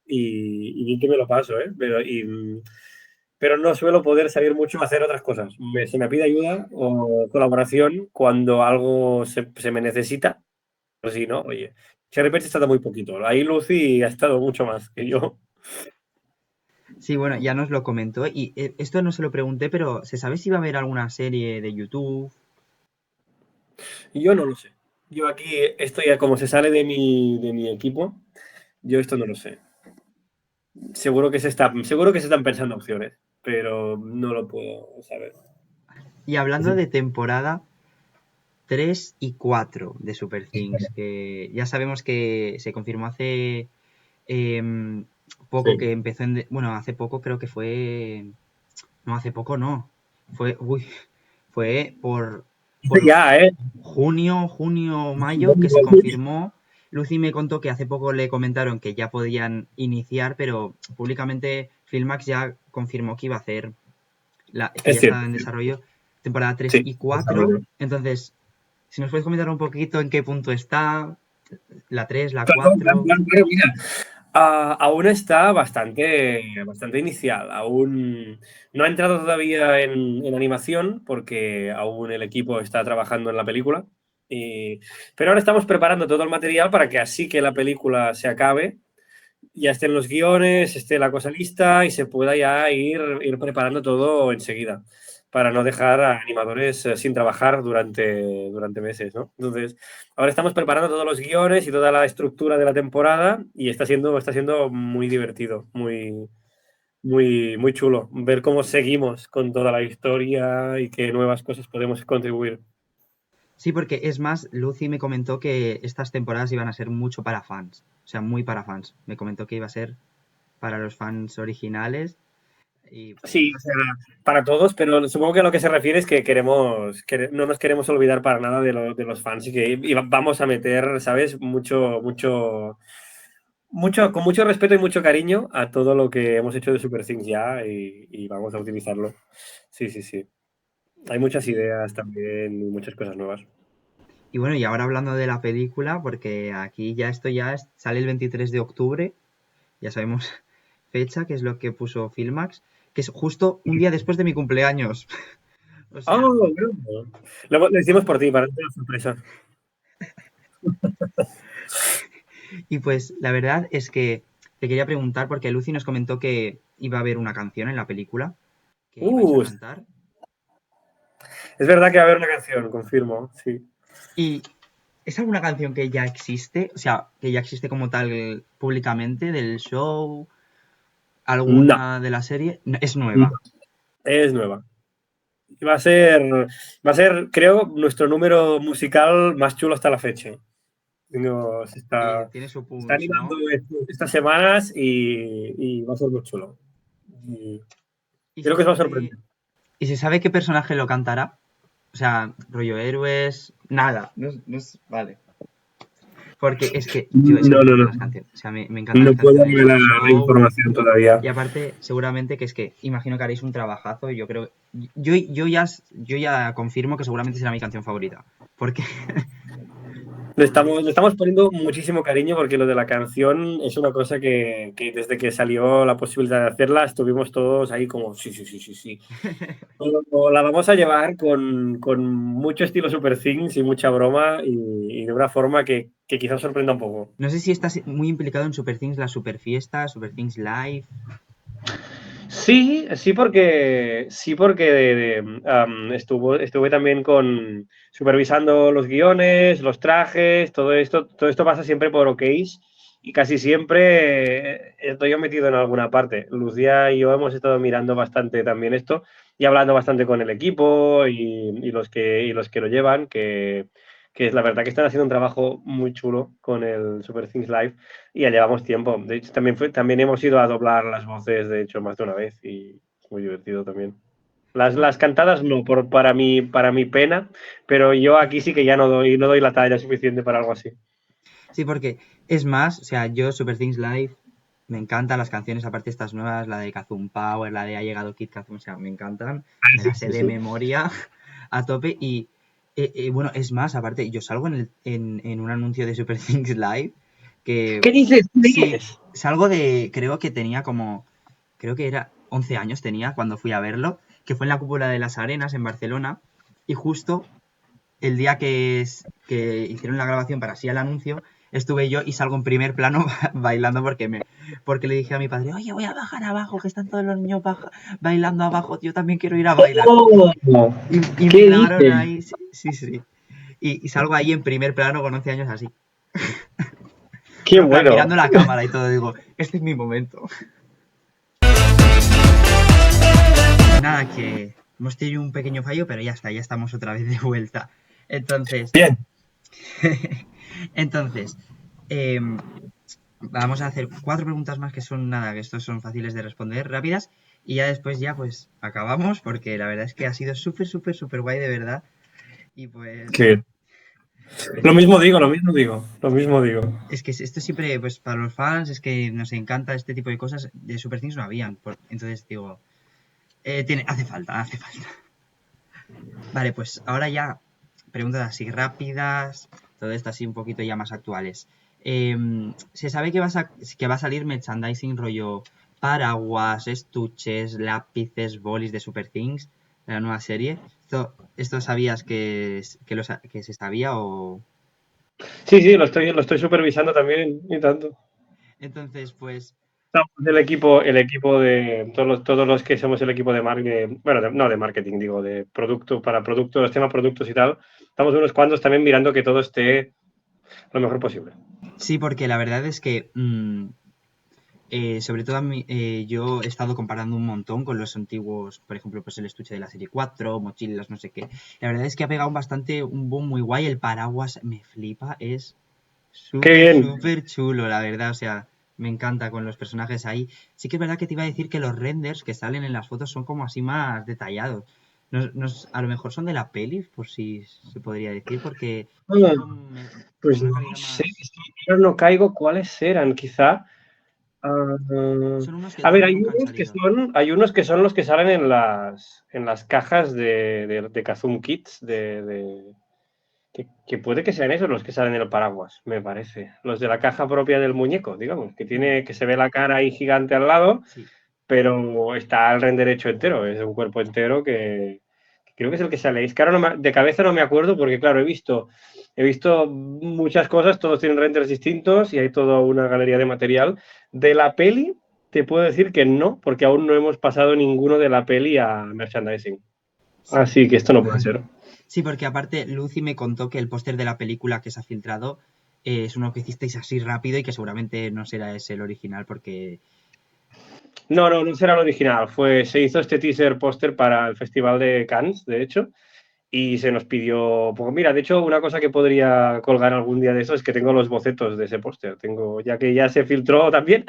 Y bien que me lo paso, ¿eh? Pero no suelo poder salir mucho a hacer otras cosas. Se me pide ayuda o colaboración cuando algo se me necesita. Pero si no, oye, Cherry Pets está muy poquito. Ahí Lucy ha estado mucho más que yo. Sí, bueno, ya nos lo comentó y esto no se lo pregunté, pero ¿se sabe si va a haber alguna serie de YouTube? Y yo no lo sé. Yo aquí, esto ya como se sale de mi equipo, yo esto no lo sé. Seguro que se están pensando opciones, pero no lo puedo saber. Y hablando de temporada 3 y 4 de Super Things, que ya sabemos que se confirmó hace poco que Sí. empezó en... Bueno, hace poco creo que fue... No, hace poco no. Fue... Uy, fue por Ya, ¿eh? junio, mayo, que se confirmó. Lucy me contó que hace poco le comentaron que ya podían iniciar, pero públicamente Filmax ya confirmó que iba a hacer, que Es ya cierto, está en es cierto. desarrollo temporada 3 Sí, y 4. desarrollo. Entonces, si nos puedes comentar un poquito en qué punto está, la 3, la Claro, 4. claro, claro, mira. Aún está bastante inicial. Aún no ha entrado todavía en animación porque aún el equipo está trabajando en la película. Pero ahora estamos preparando todo el material para que así que la película se acabe, ya estén los guiones, esté la cosa lista y se pueda ya ir preparando todo enseguida para no dejar a animadores sin trabajar durante meses, ¿no? Entonces, ahora estamos preparando todos los guiones y toda la estructura de la temporada y está siendo muy divertido, muy, muy, muy chulo ver cómo seguimos con toda la historia y qué nuevas cosas podemos contribuir. Sí, porque es más, Lucy me comentó que estas temporadas iban a ser mucho para fans, o sea, muy para fans. Me comentó que iba a ser para los fans originales y Sí, o pues sea, para todos, pero supongo que a lo que se refiere es que no nos queremos olvidar para nada de los fans y que vamos a meter, ¿sabes? Con mucho respeto y mucho cariño a todo lo que hemos hecho de Super Things ya y vamos a utilizarlo. Sí, sí, sí. Hay muchas y, ideas también y muchas cosas nuevas. y bueno, y ahora hablando de la película, porque aquí ya esto ya sale el 23 de octubre, ya sabemos fecha, que es lo que puso Filmax, que es justo un día después de mi cumpleaños. O ¡Oh, sea, no! Lo hicimos por ti, para darte una sorpresa. y pues la verdad es que te quería preguntar, porque Lucy nos comentó que iba a haber una canción en la película, que ibais a Uh, cantar. es verdad que va a haber una canción, confirmo, sí. ¿Y es alguna canción que ya existe? O sea, que ya existe como tal públicamente del show, No, alguna de la serie. No, es no, nueva. es nueva. Y va a ser, creo, nuestro número musical más chulo hasta la fecha. Se Y está, tiene su se está punch, animando ¿no? estas semanas y va a ser muy chulo. Y ¿Y creo se que os va a sabe, sorprender. ¿y se sabe qué personaje lo cantará? O sea, rollo héroes, nada. Vale. Porque es que yo sé No, muy no, fan de no. las canciones. O sea, me encantan No las puedo canciones darme la, del la show. información todavía. Y aparte, seguramente que es que imagino que haréis un trabajazo. Y yo creo. Yo ya confirmo que seguramente será mi canción favorita. Porque. Le estamos poniendo muchísimo cariño porque lo de la canción es una cosa que desde que salió la posibilidad de hacerla estuvimos todos ahí como, sí, sí, sí, sí, sí. La vamos a llevar con mucho estilo Super Things y mucha broma y de una forma que quizás sorprenda un poco. No sé si estás muy implicado en Super Things, la Super Fiesta, Super Things Live. Sí, porque estuve también supervisando los guiones, los trajes, todo esto pasa siempre por OKs y casi siempre estoy yo metido en alguna parte. Lucía y yo hemos estado mirando bastante también esto y hablando bastante con el equipo y los que lo llevan, que es la verdad que están haciendo un trabajo muy chulo con el Super Things Live y ya llevamos tiempo. De hecho, también hemos ido a doblar las voces, de hecho, más de una vez y es muy divertido también. Las cantadas no, para mi pena, pero yo aquí sí que ya no doy la talla suficiente para algo así. Sí, porque es más, o sea, yo Super Things Live Me encantan las canciones, aparte estas nuevas, la de Kazum Power, la de Ha llegado Kid Kazum, o sea, me encantan. Me Sí, las sé sí, de sí. memoria a tope y, bueno, es más, aparte, yo salgo en un anuncio de Super Things Live que, ¿Qué dices? ¿Qué sí, dices? salgo creo que tenía como, creo que era 11 años tenía cuando fui a verlo, que fue en la Cúpula de las Arenas en Barcelona y justo el día que hicieron la grabación para así el anuncio, estuve yo y salgo en primer plano bailando porque le dije a mi padre, oye, voy a bajar abajo, que están todos los niños bailando abajo, yo también quiero ir a bailar. ¡Oh! Y me ¿Qué grabaron dices? ahí, sí, sí, sí. Y salgo ahí en primer plano con 11 años así. ¡Qué Pero en plan, bueno! mirando la cámara y todo, digo, este es mi momento. Nada, que hemos tenido un pequeño fallo, pero ya está, ya estamos otra vez de vuelta. Entonces, Bien. entonces, em, vamos a hacer 4 preguntas más que son nada, que estos son fáciles de responder, rápidas, y ya después ya pues acabamos, porque la verdad es que ha sido súper, súper, súper guay de verdad. Y Qué pues bien. Lo mismo digo, lo mismo digo, lo mismo digo. es que esto siempre, pues para los fans, es que nos encanta este tipo de cosas, de Super Things no habían, entonces digo, hace falta, hace falta. Vale, pues ahora ya preguntas así rápidas, todo esto así un poquito ya más actuales. Se sabe que va a salir merchandising rollo paraguas, estuches, lápices, bolis de Super Things, de la nueva serie. ¿Esto sabías que se sabía o...? Sí, sí, lo estoy supervisando también y tanto. Entonces, pues, Estamos el equipo de todos los que somos el equipo de marketing, bueno, no de marketing, digo, de producto, para productos, tema productos y tal. Estamos unos cuantos también mirando que todo esté lo mejor posible. sí, porque la verdad es que sobre todo yo he estado comparando un montón con los antiguos, por ejemplo, pues el estuche de la serie 4, mochilas, no sé qué. La verdad es que ha pegado bastante un boom muy guay. El paraguas me flipa, es ¡Qué súper, bien! súper chulo, la verdad. O sea, me encanta con los personajes ahí. Sí que es verdad que te iba a decir que los renders que salen en las fotos son como así más detallados. A lo mejor son de la peli, por si se podría decir, porque son con Pues una no calidad sé, más... es que ahora no caigo cuáles eran, quizá. Ah, Son unos que a ver, todavía hay nunca han unos que salido. son, hay unos que son los que salen en las cajas de Kazum Kits, que puede que sean esos los que salen en el paraguas, me parece. Los de la caja propia del muñeco, digamos, que se ve la cara ahí gigante al lado, Sí. pero está el render hecho entero, es un cuerpo entero que creo que es el que sale. Es que ahora de cabeza no me acuerdo porque, claro, he visto muchas cosas, todos tienen renders distintos y hay toda una galería de material. De la peli, te puedo decir que no, porque aún no hemos pasado ninguno de la peli a merchandising. Sí. Así que esto no puede ser. Sí, porque aparte Lucy me contó que el póster de la película que se ha filtrado es uno que hicisteis así rápido y que seguramente no será ese el original porque... No, no, no será el original. Se hizo este teaser póster para el Festival de Cannes, de hecho, y se nos pidió. Pues mira, de hecho, una cosa que podría colgar algún día de eso es que tengo los bocetos de ese póster. Ya que ya se filtró también,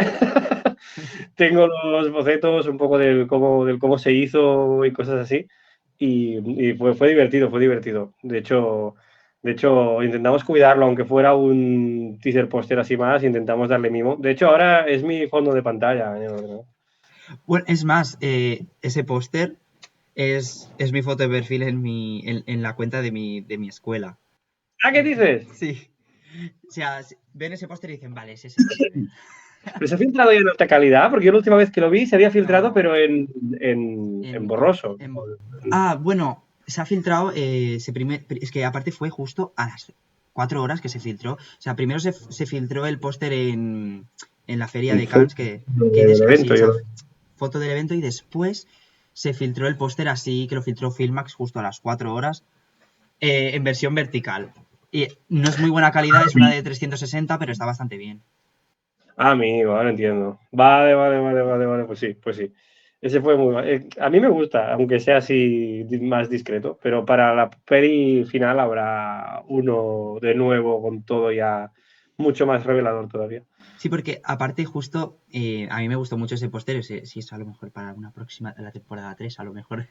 tengo los bocetos un poco del cómo se hizo y cosas así. Y fue divertido, fue divertido. De hecho, intentamos cuidarlo, aunque fuera un teaser póster así más, intentamos darle mimo. De hecho, ahora es mi fondo de pantalla en el ordenador. Bueno, es más, ese póster es mi foto de perfil en la cuenta de mi escuela. ¿Ah, qué dices? Sí. O sea, ven ese póster y dicen, vale, es ese póster. ¿Pero se ha filtrado ya en alta calidad? Porque yo la última vez que lo vi se había filtrado, No, pero en en, borroso. en bueno, se ha filtrado, es que aparte fue justo a las 4 horas que se filtró. O sea, primero se filtró el póster en la feria En de Cannes, que el así, evento. esa foto del evento, y después se filtró el póster así, que lo filtró Filmax justo a las 4 horas, en versión vertical. Y no es muy buena calidad, es una de 360, pero está bastante bien. Amigo, ahora entiendo. Vale, vale, vale, vale, vale. Pues sí, pues sí. Ese fue muy bueno. A mí me gusta, aunque sea así más discreto, pero para la peli final habrá uno de nuevo con todo ya mucho más revelador todavía. Sí, porque aparte justo a mí me gustó mucho ese póster, si eso a lo mejor para una próxima, la temporada 3 a lo mejor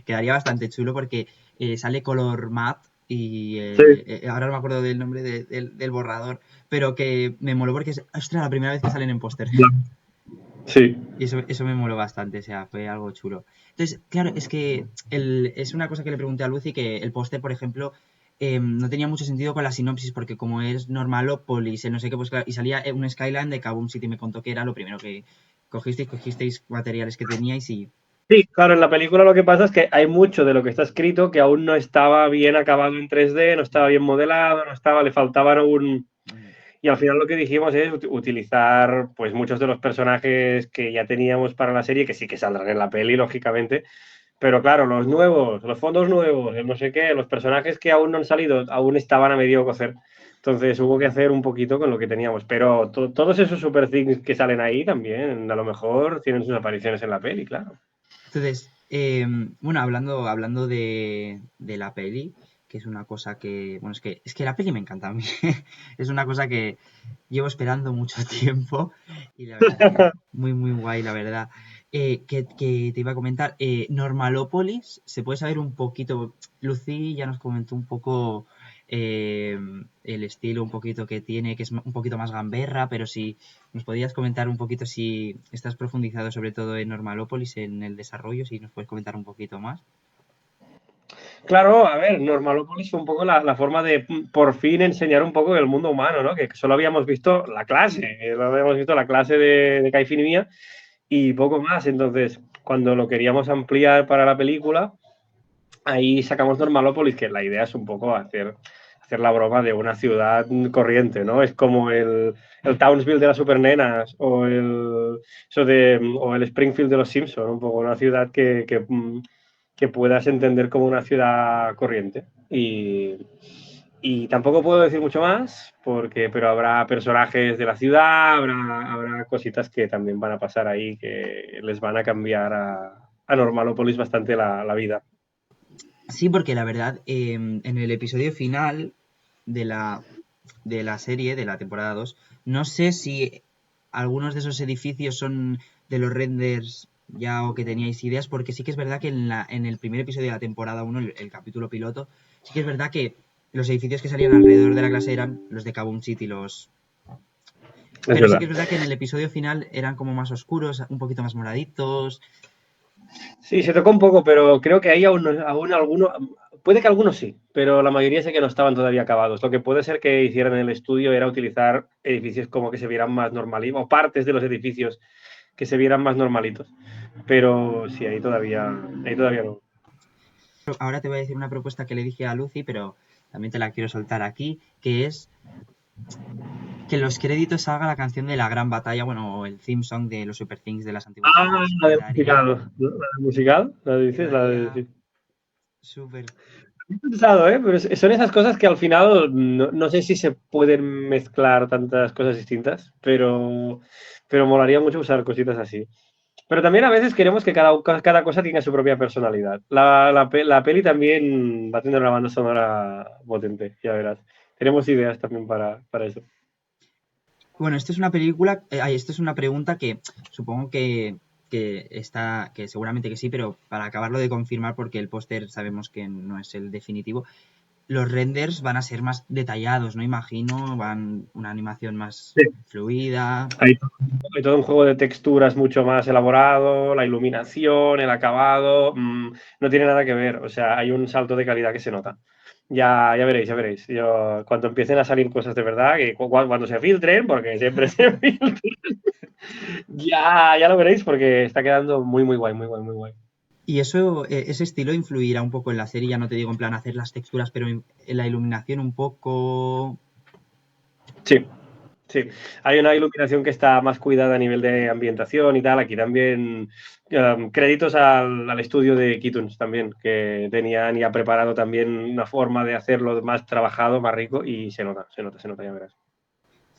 quedaría bastante chulo porque sale color matte y Sí, ahora no me acuerdo del nombre del borrador, pero que me moló porque es, ostras, la primera vez que salen en póster. sí. Y eso me moló bastante, o sea, fue algo chulo. Entonces, claro, es que es una cosa que le pregunté a Lucy, que el póster, por ejemplo, no tenía mucho sentido con la sinopsis, porque como es Normalópolis, no sé qué, pues claro, y salía un Skyline de Kaboom City, me contó que era lo primero que cogisteis materiales que teníais y... Sí, claro, en la película lo que pasa es que hay mucho de lo que está escrito que aún no estaba bien acabado en 3D, no estaba bien modelado, no estaba, le faltaban un... Y al final lo que dijimos es utilizar pues muchos de los personajes que ya teníamos para la serie, que sí que saldrán en la peli, lógicamente, pero claro, los nuevos, los fondos nuevos, el no sé qué, los personajes que aún no han salido, aún estaban a medio cocer. Entonces hubo que hacer un poquito con lo que teníamos. Pero todos esos super things que salen ahí también, a lo mejor tienen sus apariciones en la peli, claro. Entonces, bueno, hablando de la peli, que es una cosa que, bueno, es que la peli me encanta a mí. Es una cosa que llevo esperando mucho tiempo y la verdad que muy, muy guay, la verdad. Que te iba a comentar, Normalópolis, ¿se puede saber un poquito? Lucy ya nos comentó un poco eh, el estilo un poquito que tiene, que es un poquito más gamberra, pero si nos podías comentar un poquito si estás profundizado sobre todo en Normalópolis, en el desarrollo, si nos puedes comentar un poquito más. Claro, a ver, Normalópolis fue un poco la forma de por fin enseñar un poco del mundo humano, ¿no? Que solo habíamos visto la clase, solo habíamos visto la clase de Kai y Mía y poco más. Entonces, cuando lo queríamos ampliar para la película, ahí sacamos Normalópolis, que la idea es un poco hacer la broma de una ciudad corriente, ¿no? Es como el Townsville de las supernenas o el Springfield de los Simpsons, un poco una ciudad que puedas entender como una ciudad corriente. Y tampoco puedo decir mucho más, pero habrá personajes de la ciudad, habrá cositas que también van a pasar ahí que les van a cambiar a Normalópolis bastante la vida. Sí, porque la verdad, en el episodio final de la serie, de la temporada 2 no sé si algunos de esos edificios son de los renders ya o que teníais ideas, porque sí que es verdad que en el primer episodio de la temporada 1 el capítulo piloto, sí que es verdad que los edificios que salían alrededor de la clase eran los de Kaboom City, Es pero sí verdad. que es verdad que en el episodio final eran como más oscuros, un poquito más moraditos. Sí, se tocó un poco, pero creo que ahí aún algunos, puede que algunos sí, pero la mayoría sé que no estaban todavía acabados. Lo que puede ser que hicieran en el estudio era utilizar edificios como que se vieran más normalitos, o partes de los edificios que se vieran más normalitos. Pero sí, ahí todavía no. Ahora te voy a decir una propuesta que le dije a Lucy, pero también te la quiero soltar aquí, que es que en los créditos salga la canción de la gran batalla, bueno, o el theme song de los Super Things de las antiguas Ah, series. la de musical, ¿no? La de musical, la dices, la de... Quedaría Sí. súper... He pensado, ¿eh? Pero son esas cosas que al final no sé si se pueden mezclar tantas cosas distintas, pero molaría mucho usar cositas así. Pero también a veces queremos que cada cosa tenga su propia personalidad. La peli también va a tener una banda sonora potente, ya verás. Tenemos ideas también para eso. Bueno, esto es una película, esto es una pregunta que supongo que seguramente que sí, pero para acabarlo de confirmar, porque el póster sabemos que no es el definitivo, los renders van a ser más detallados, ¿no? Imagino, van una animación más Sí. fluida. Hay todo un juego de texturas mucho más elaborado, la iluminación, el acabado, no tiene nada que ver. O sea, hay un salto de calidad que se nota. Ya veréis, ya veréis. Cuando empiecen a salir cosas de verdad, que cuando se filtren, porque siempre se filtran, ya lo veréis porque está quedando muy, muy guay, muy guay, muy guay. Y eso, ese estilo influirá un poco en la serie, ya no te digo en plan hacer las texturas, pero en la iluminación un poco... Sí, sí. Hay una iluminación que está más cuidada a nivel de ambientación y tal. Aquí también créditos al estudio de Kitoons también, que tenían ya preparado también una forma de hacerlo más trabajado, más rico y se nota, ya verás.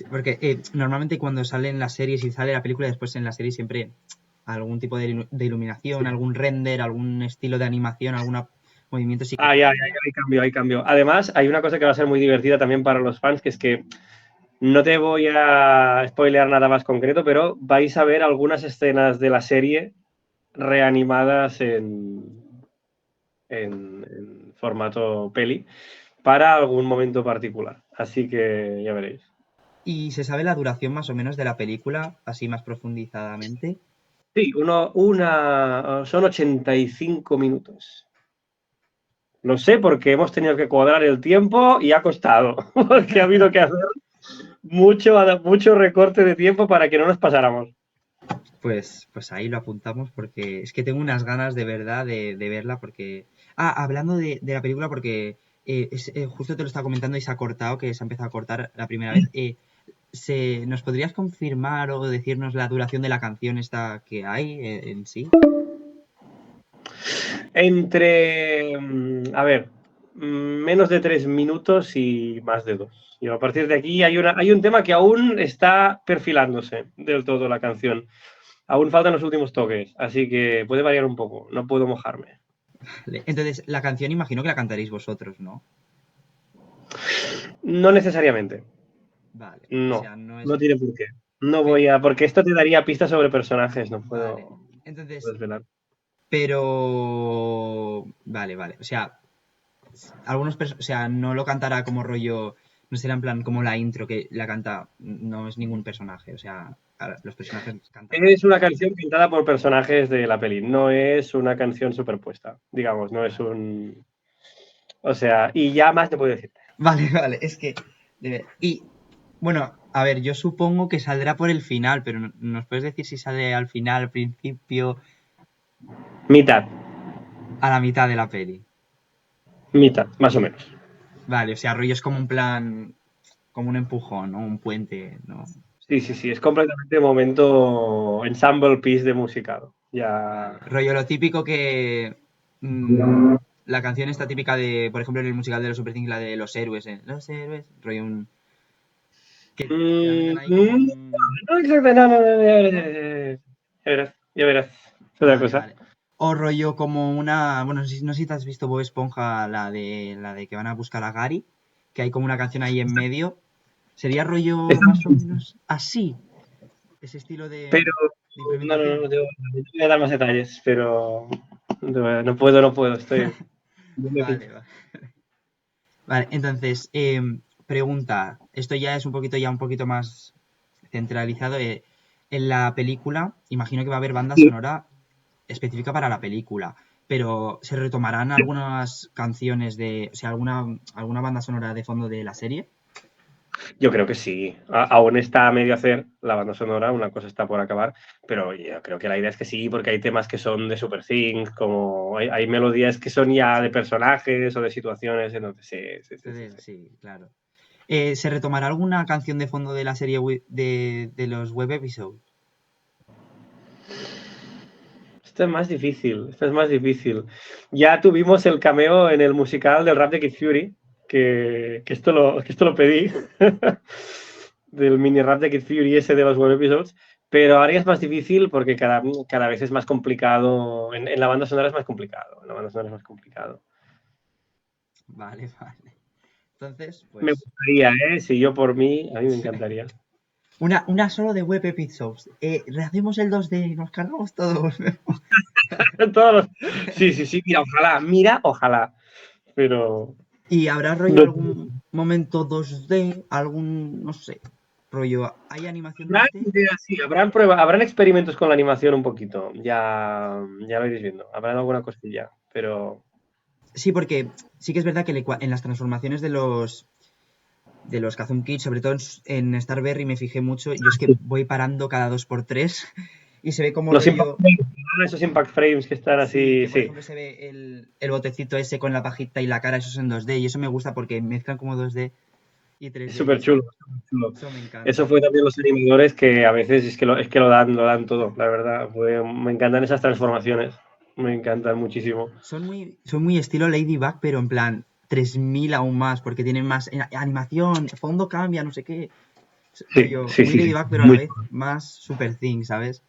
Porque normalmente cuando salen las series y sale la película, después en la serie siempre algún tipo de Sí. iluminación, algún render, algún estilo de animación, algún movimiento sí que Ya, cambia. hay cambio, hay cambio. Además, hay una cosa que va a ser muy divertida también para los fans, que es que no te voy a spoilear nada más concreto, pero vais a ver algunas escenas de la serie reanimadas en formato peli para algún momento particular. Así que ya veréis. ¿Y se sabe la duración más o menos de la película, así más profundizadamente? Sí, son 85 minutos. Lo sé porque hemos tenido que cuadrar el tiempo y ha costado, porque ha habido que hacer mucho recorte de tiempo para que no nos pasáramos. Pues ahí lo apuntamos porque es que tengo unas ganas de verdad de verla porque... Ah, hablando de la película porque justo te lo estaba comentando y se ha cortado, que se ha empezado a cortar la primera vez. ¿Nos podrías confirmar o decirnos la duración de la canción esta que hay en sí? A ver, menos de 3 minutos y más de 2. Y a partir de aquí hay un tema que aún está perfilándose del todo la canción. Aún faltan los últimos toques, así que puede variar un poco. No puedo mojarme. Vale. Entonces, la canción imagino que la cantaréis vosotros, ¿no? No necesariamente. Vale. O No, sea, no es... no tiene por qué. No Pe- voy a, porque esto te daría pistas sobre personajes, no Vale. puedo Entonces, desvelar. pero... Vale. O sea, o sea, no lo cantará como rollo, no será en plan como la intro que la canta, no es ningún personaje, o sea, los personajes cantan. Es una canción pintada por personajes de la peli, no es una canción superpuesta, digamos, no es Vale. un... O sea, y ya más te puedo decir. Vale, es que... Y, bueno, a ver, yo supongo que saldrá por el final, pero ¿nos puedes decir si sale al final, al principio, Mitad, a la mitad de la peli? más o menos. Vale, o sea, rollo es como un plan, como un empujón, ¿no? Un puente, ¿no? Sí, es completamente momento ensemble piece de musical. Vale. Ya... Rollo lo típico que... la canción está típica de, por ejemplo, en el musical de los Superthings, la de los héroes, ¿eh? Los héroes, rollo un... Que la meten ahí como un... No, exacto, no, ya verás. Es otra cosa. Vale. O rollo como una... Bueno, no sé si te has visto Bob Esponja, la de que van a buscar a Gary, que hay como una canción ahí en medio. Sería rollo más o menos así, ese estilo de Pero implementación. no te voy a dar más detalles, pero no puedo, estoy... Vale. Vale, entonces, pregunta, esto ya es un poquito más centralizado. En la película, imagino que va a haber banda sonora específica para la película, pero ¿se retomarán algunas canciones o sea, alguna banda sonora de fondo de la serie? Yo creo que sí. Aún está a medio hacer la banda sonora, una cosa está por acabar, pero yo creo que la idea es que sí, porque hay temas que son de Super Things, como hay melodías que son ya de personajes o de situaciones, entonces Entonces, sí. sí, claro. ¿Se retomará alguna canción de fondo de la serie de los web episodes? Esto es más difícil. Ya tuvimos el cameo en el musical del rap de Kid Fury, que esto lo pedí, del mini rap de Kid Fury ese de los web episodes, pero ahora ya es más difícil porque cada vez es más complicado, en la banda sonora es más complicado, en la banda sonora es más complicado. Vale. Entonces, Me pues... gustaría, ¿eh? Si yo por mí, a mí me encantaría. Una solo de web episodes. Rehacemos el 2D y nos cargamos todo. Todos los- Sí, mira, ojalá, pero... ¿Y habrá rollo No. algún momento 2D? Algún, no sé, rollo, ¿hay animación 2D? Sí, habrán experimentos con la animación un poquito, ya lo iréis viendo, habrán alguna cosilla, pero Sí, porque sí que es verdad que en las transformaciones de los Kazum Kids, sobre todo en Starberry, me fijé mucho. Yo es que voy parando cada 2x3 y se ve como los impact rollo. frames, esos impact frames que están Sí, así, que por sí, ejemplo se ve el botecito ese con la pajita y la cara, eso es en 2D. Y eso me gusta porque mezclan como 2D y es 3D y súper eso, chulo, súper chulo. eso me Eso encanta. fue también los animadores que a veces es que lo dan todo, la verdad, me encantan esas transformaciones, me encantan muchísimo. Son muy estilo Ladybug, pero en plan 3000 aún más, porque tienen más animación, fondo cambia, no sé qué. Rollo, muy Sí, Ladybug, pero a la muy- vez más Super Thing, ¿sabes?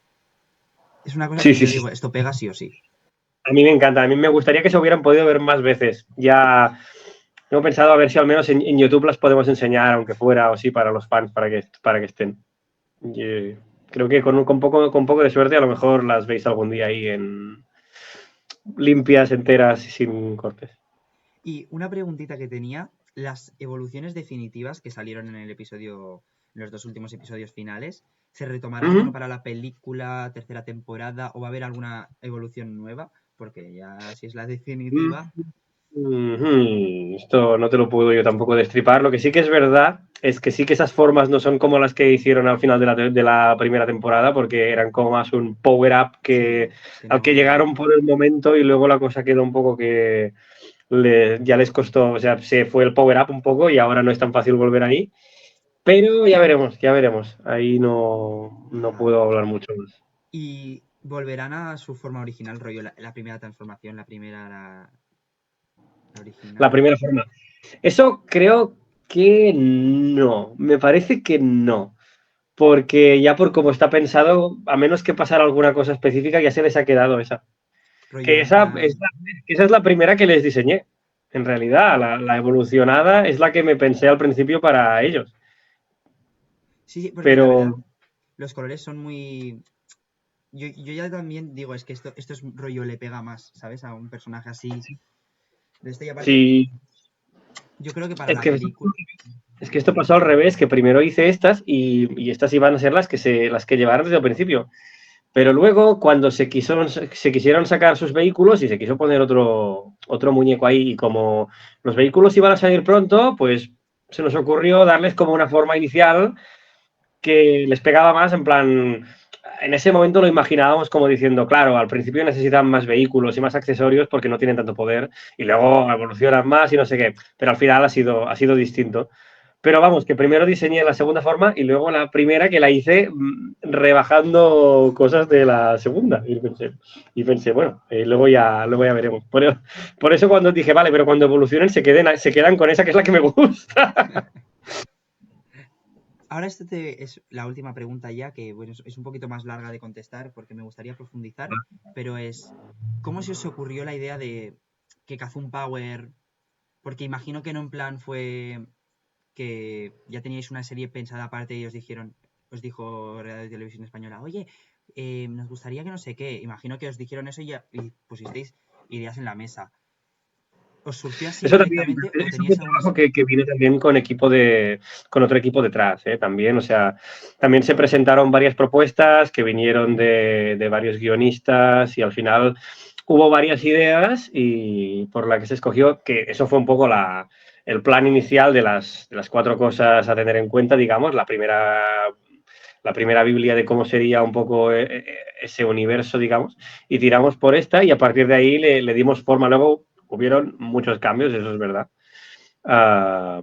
Es una cosa sí, que sí, yo sí. digo, esto pega sí o sí. A mí me encanta, a mí me gustaría que se hubieran podido ver más veces, ya... Tengo pensado a ver si al menos en YouTube las podemos enseñar, aunque fuera o sí, para los fans, para que estén. Y creo que con poco de suerte a lo mejor las veis algún día ahí en limpias, enteras y sin cortes. Y una preguntita que tenía, las evoluciones definitivas que salieron en los 2 últimos episodios finales, ¿se retomarán Ujú. para la película, tercera temporada, o va a haber alguna evolución nueva? Porque ya si es la definitiva. Esto no te lo puedo yo tampoco destripar. Lo que sí que es verdad es que sí que esas formas no son como las que hicieron al final de la primera temporada, porque eran como más un power-up Sí, que al que no. llegaron por el momento y luego la cosa quedó un poco que ya les costó, o sea, se fue el power-up un poco y ahora no es tan fácil volver ahí. Pero ya veremos, ya veremos. Ahí no Vale. puedo hablar mucho más. Y volverán a su forma original, rollo, la primera transformación, la La original. primera forma. Eso creo que no. Me parece que no. Porque ya por cómo está pensado, a menos que pasara alguna cosa específica, ya se les ha quedado esa. Rollo, Que en esa plan. es la primera que les diseñé. En realidad, la evolucionada es la que me pensé al principio para ellos. Sí, sí, porque la verdad, Pero los colores son muy. Yo ya también digo, es que esto es rollo, le pega más, ¿sabes? A un personaje así. De esto y aparte, sí, yo creo que para es la que, película. es que esto pasó al revés, que primero hice estas y estas iban a ser las que llevaron desde el principio. Pero luego, cuando se quisieron sacar sus vehículos y se quiso poner otro muñeco ahí, y como los vehículos iban a salir pronto, pues se nos ocurrió darles como una forma inicial que les pegaba más, en plan, en ese momento lo imaginábamos como diciendo, claro, al principio necesitan más vehículos y más accesorios porque no tienen tanto poder, y luego evolucionan más y no sé qué, pero al final ha sido distinto. Pero vamos, que primero diseñé la segunda forma y luego la primera que la hice rebajando cosas de la segunda. Y pensé bueno, luego ya veremos. Por eso cuando dije, vale, pero cuando evolucionen se quedan con esa que es la que me gusta. Ahora es la última pregunta ya, que bueno, es un poquito más larga de contestar porque me gustaría profundizar, pero es, ¿cómo se os ocurrió la idea de que Kazum Power, porque imagino que no en plan fue que ya teníais una serie pensada aparte y os dijo Radio Televisión Española, oye, nos gustaría que no sé qué, imagino que os dijeron eso y pusisteis ideas en la mesa. ¿Os surgió así Eso también, directamente o eso fue teníais un algunas... trabajo que viene también con otro equipo detrás, ¿eh? También, o sea, también se presentaron varias propuestas que vinieron de varios guionistas y al final hubo varias ideas y por la que se escogió, que eso fue un poco el plan inicial de las 4 cosas a tener en cuenta, digamos, la primera Biblia de cómo sería un poco ese universo, digamos, y tiramos por esta y a partir de ahí le dimos forma. Luego hubieron muchos cambios, eso es verdad,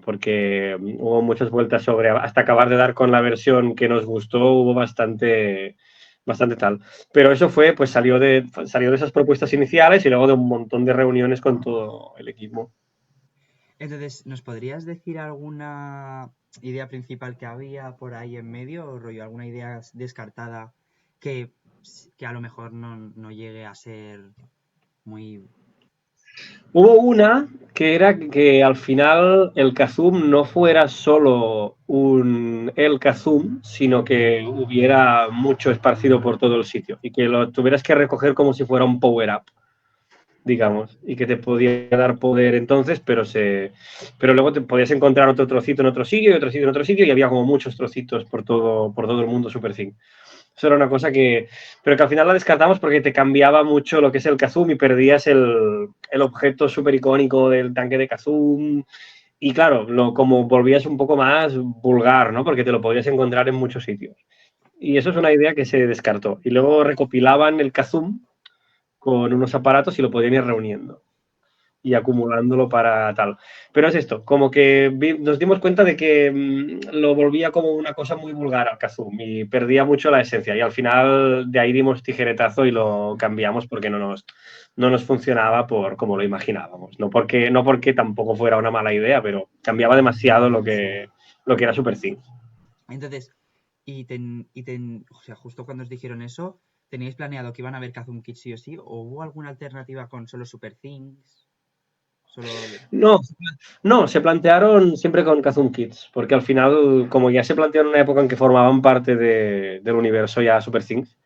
porque hubo muchas vueltas sobre, hasta acabar de dar con la versión que nos gustó, hubo bastante tal. Pero eso fue, pues salió de esas propuestas iniciales y luego de un montón de reuniones con todo el equipo. Entonces, ¿nos podrías decir alguna idea principal que había por ahí en medio o rollo, alguna idea descartada que, que a lo mejor no llegue a ser muy... Hubo una que era que al final el Kazum no fuera solo el Kazum, sino que hubiera mucho esparcido por todo el sitio y que lo tuvieras que recoger como si fuera un power-up, digamos, y que te podía dar poder entonces, pero luego te podías encontrar otro trocito en otro sitio y otro sitio en otro sitio y había como muchos trocitos por todo el mundo Super Sync. Eso era una cosa pero que al final la descartamos porque te cambiaba mucho lo que es el Kazum y perdías el objeto súper icónico del tanque de Kazum. Y claro, como volvías un poco más vulgar, ¿no? Porque te lo podías encontrar en muchos sitios. Y eso es una idea que se descartó. Y luego recopilaban el Kazum con unos aparatos y lo podían ir reuniendo y acumulándolo para tal. Pero es esto, como que nos dimos cuenta de que lo volvía como una cosa muy vulgar al Kazum y perdía mucho la esencia. Y al final de ahí dimos tijeretazo y lo cambiamos porque no nos funcionaba por como lo imaginábamos. No porque tampoco fuera una mala idea, pero cambiaba demasiado lo que era Super Things. Entonces, o sea, justo cuando os dijeron eso, ¿teníais planeado que iban a ver Kazum Kids sí o sí? ¿O hubo alguna alternativa con solo Super Things? Solo... No, no, se plantearon siempre con Kazum Kids, porque al final, como ya se planteó en una época en que formaban parte del universo ya Super Things,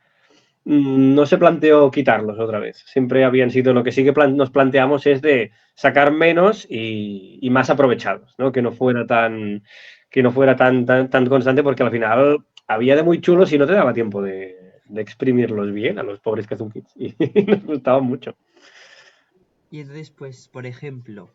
no se planteó quitarlos otra vez. Siempre habían sido, lo que sí que nos planteamos es de sacar menos y más aprovechados, ¿no? Que no fuera tan constante, porque al final había de muy chulos y no te daba tiempo de exprimirlos bien a los pobres Kazum Kids. Y nos gustaban mucho. Y entonces, pues, por ejemplo,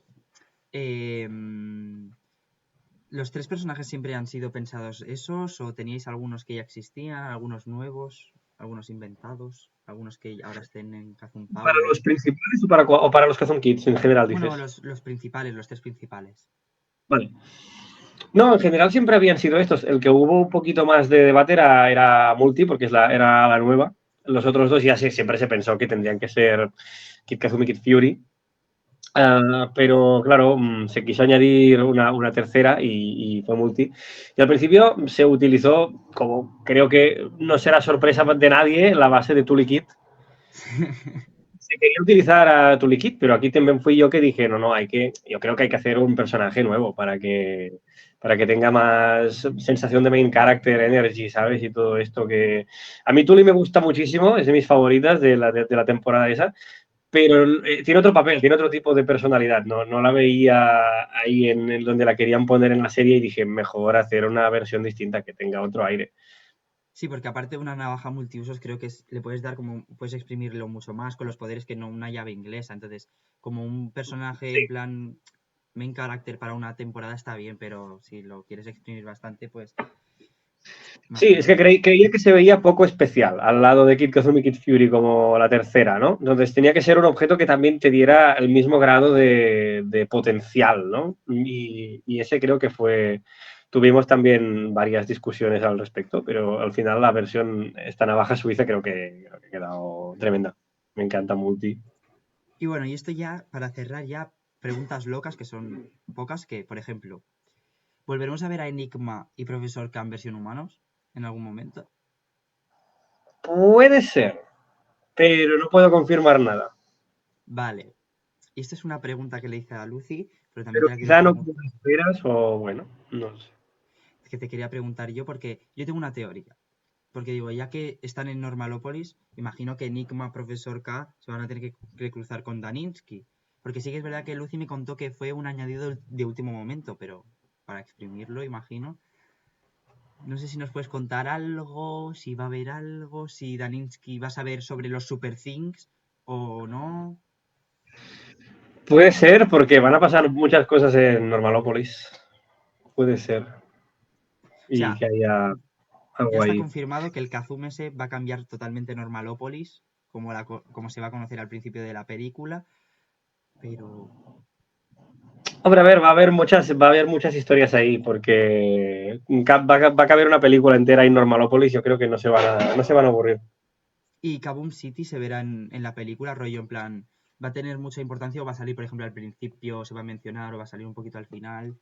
¿los tres personajes siempre han sido pensados esos o teníais algunos que ya existían, algunos nuevos, algunos inventados, algunos que ahora estén en Kazum ¿Para Power? los principales o para los Kazum Kids en general, Bueno, dices? los principales, los tres principales. Vale. No, en general siempre habían sido estos. El que hubo un poquito más de debate era Multi, porque era la nueva. Los otros dos ya siempre se pensó que tendrían que ser Kid Kazumi y Kid Fury. Pero claro, se quiso añadir una tercera y fue Multi. Y al principio se utilizó, como creo que no será sorpresa de nadie, la base de Tulikit. Se quería utilizar a Tulikit, pero aquí también fui yo que dije, no, yo creo que hay que hacer un personaje nuevo para que tenga más sensación de main character, energy, ¿sabes? Y todo esto que... A mí Tuli me gusta muchísimo, es de mis favoritas de la temporada esa, pero tiene otro papel, tiene otro tipo de personalidad. No la veía ahí en donde la querían poner en la serie y dije, mejor hacer una versión distinta que tenga otro aire. Sí, porque aparte de una navaja multiusos, creo que le puedes dar como, puedes exprimirlo mucho más con los poderes que no una llave inglesa. Entonces, como un personaje en Sí, plan main character para una temporada está bien, pero si lo quieres exprimir bastante, pues más sí, es que cosas. creía que se veía poco especial al lado de Kid Kazumi Kid Fury como la tercera, ¿no? Entonces tenía que ser un objeto que también te diera el mismo grado de potencial, ¿no? Y ese creo que fue... Tuvimos también varias discusiones al respecto, pero al final la versión, esta navaja suiza, creo que ha quedado tremenda. Me encanta Multi. Y bueno, y esto ya, para cerrar ya, preguntas locas que son pocas, que, por ejemplo, ¿volveremos a ver a Enigma y Profesor K en versión humanos en algún momento? Puede ser, pero no puedo confirmar nada. Vale. Y esta es una pregunta que le hice a Lucy, pero también Pero te la quiero quizá no preguntar, como esperas o bueno, no sé. que te quería preguntar yo, porque yo tengo una teoría. Porque digo, ya que están en Normalópolis, imagino que Enigma, Profesor K se van a tener que cruzar con Daninsky. Porque sí que es verdad que Lucy me contó que fue un añadido de último momento, pero para exprimirlo, imagino. No sé si nos puedes contar algo, si va a haber algo, si Daninsky va a saber sobre los Super Things o no. Puede ser porque van a pasar muchas cosas en Normalópolis. Puede ser. O Y sea, que haya ya algo está ahí. confirmado que el Kazum ese va a cambiar totalmente Normalópolis, como se va a conocer al principio de la película, pero Hombre, a ver, va a haber muchas historias ahí, porque va a caber una película entera en Normalópolis. Yo creo que no se van a aburrir. y Kaboom City se verá en la película, rollo en plan, ¿va a tener mucha importancia o va a salir, por ejemplo, al principio, se va a mencionar o va a salir un poquito al final?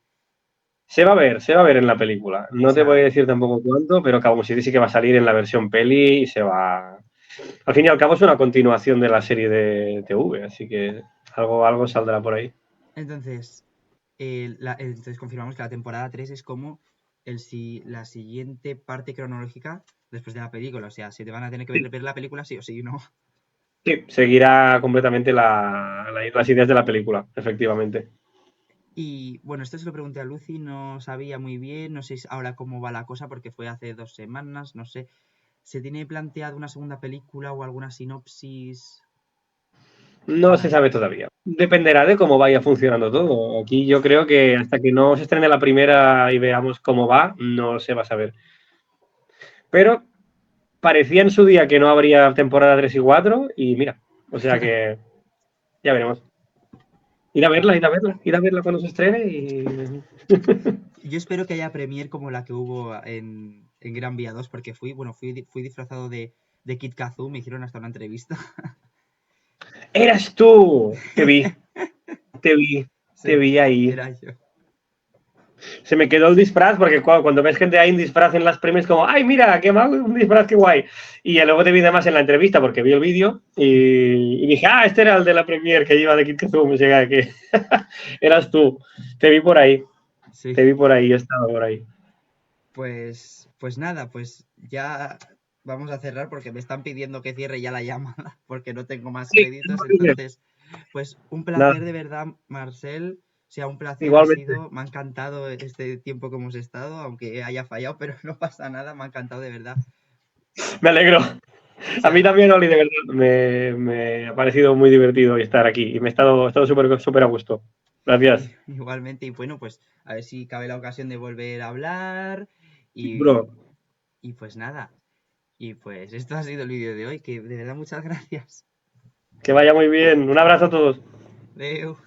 Se va a ver en la película. O No te voy a sea, decir tampoco cuánto, pero Cabo City sí que va a salir en la versión peli y se va. Al fin y al cabo es una continuación de la serie de TV, así que algo saldrá por ahí. entonces, entonces confirmamos que la temporada 3 es como la siguiente parte cronológica después de la película. O sea, si te van a tener que ver la película sí o sí, ¿no? Sí, seguirá completamente las ideas de la película, efectivamente. Y bueno, esto se lo pregunté a Lucy, no sabía muy bien, no sé ahora cómo va la cosa porque fue hace 2 semanas, no sé. ¿Se tiene planteado una segunda película o alguna sinopsis No para se sabe todavía. Dependerá de cómo vaya funcionando todo. Aquí yo creo que hasta que no se estrene la primera y veamos cómo va, no se va a saber. Pero parecía en su día que no habría temporada 3 y 4 y mira, o sea que ya veremos. Ir a verla cuando se estrene y... Yo espero que haya premier como la que hubo en Gran Vía 2 porque fui disfrazado de Kid Kazoo, me hicieron hasta una entrevista. ¡Eras tú! Te vi, te Sí, vi ahí. era yo. Se me quedó el disfraz porque cuando ves gente ahí en disfraz en las premios como, ¡ay, mira, qué mal, un disfraz, qué guay! Y ya luego te vi además en la entrevista porque vi el vídeo y dije, este era el de la premier que iba de Kid Kazoo, me llega que eras tú. Te vi por ahí, Sí. te vi por ahí, estaba por ahí. Pues nada, pues ya vamos a cerrar porque me están pidiendo que cierre ya la llamada porque no tengo más Sí, créditos. Entonces, pues un nada, placer de verdad, Marcel. O sea, un placer ha igualmente. sido. Me ha encantado este tiempo que hemos estado, aunque haya fallado, pero no pasa nada. Me ha encantado de verdad. Me alegro. O A mí sea, también, Oli, de verdad. Me ha parecido muy divertido estar aquí y me he estado súper a gusto. Gracias. igualmente, y bueno, pues a ver si cabe la ocasión de volver a hablar. Y, Seguro. y pues nada. Y pues esto ha sido el vídeo de hoy, que de verdad muchas gracias. Que vaya muy bien. Un abrazo a todos. Adeu.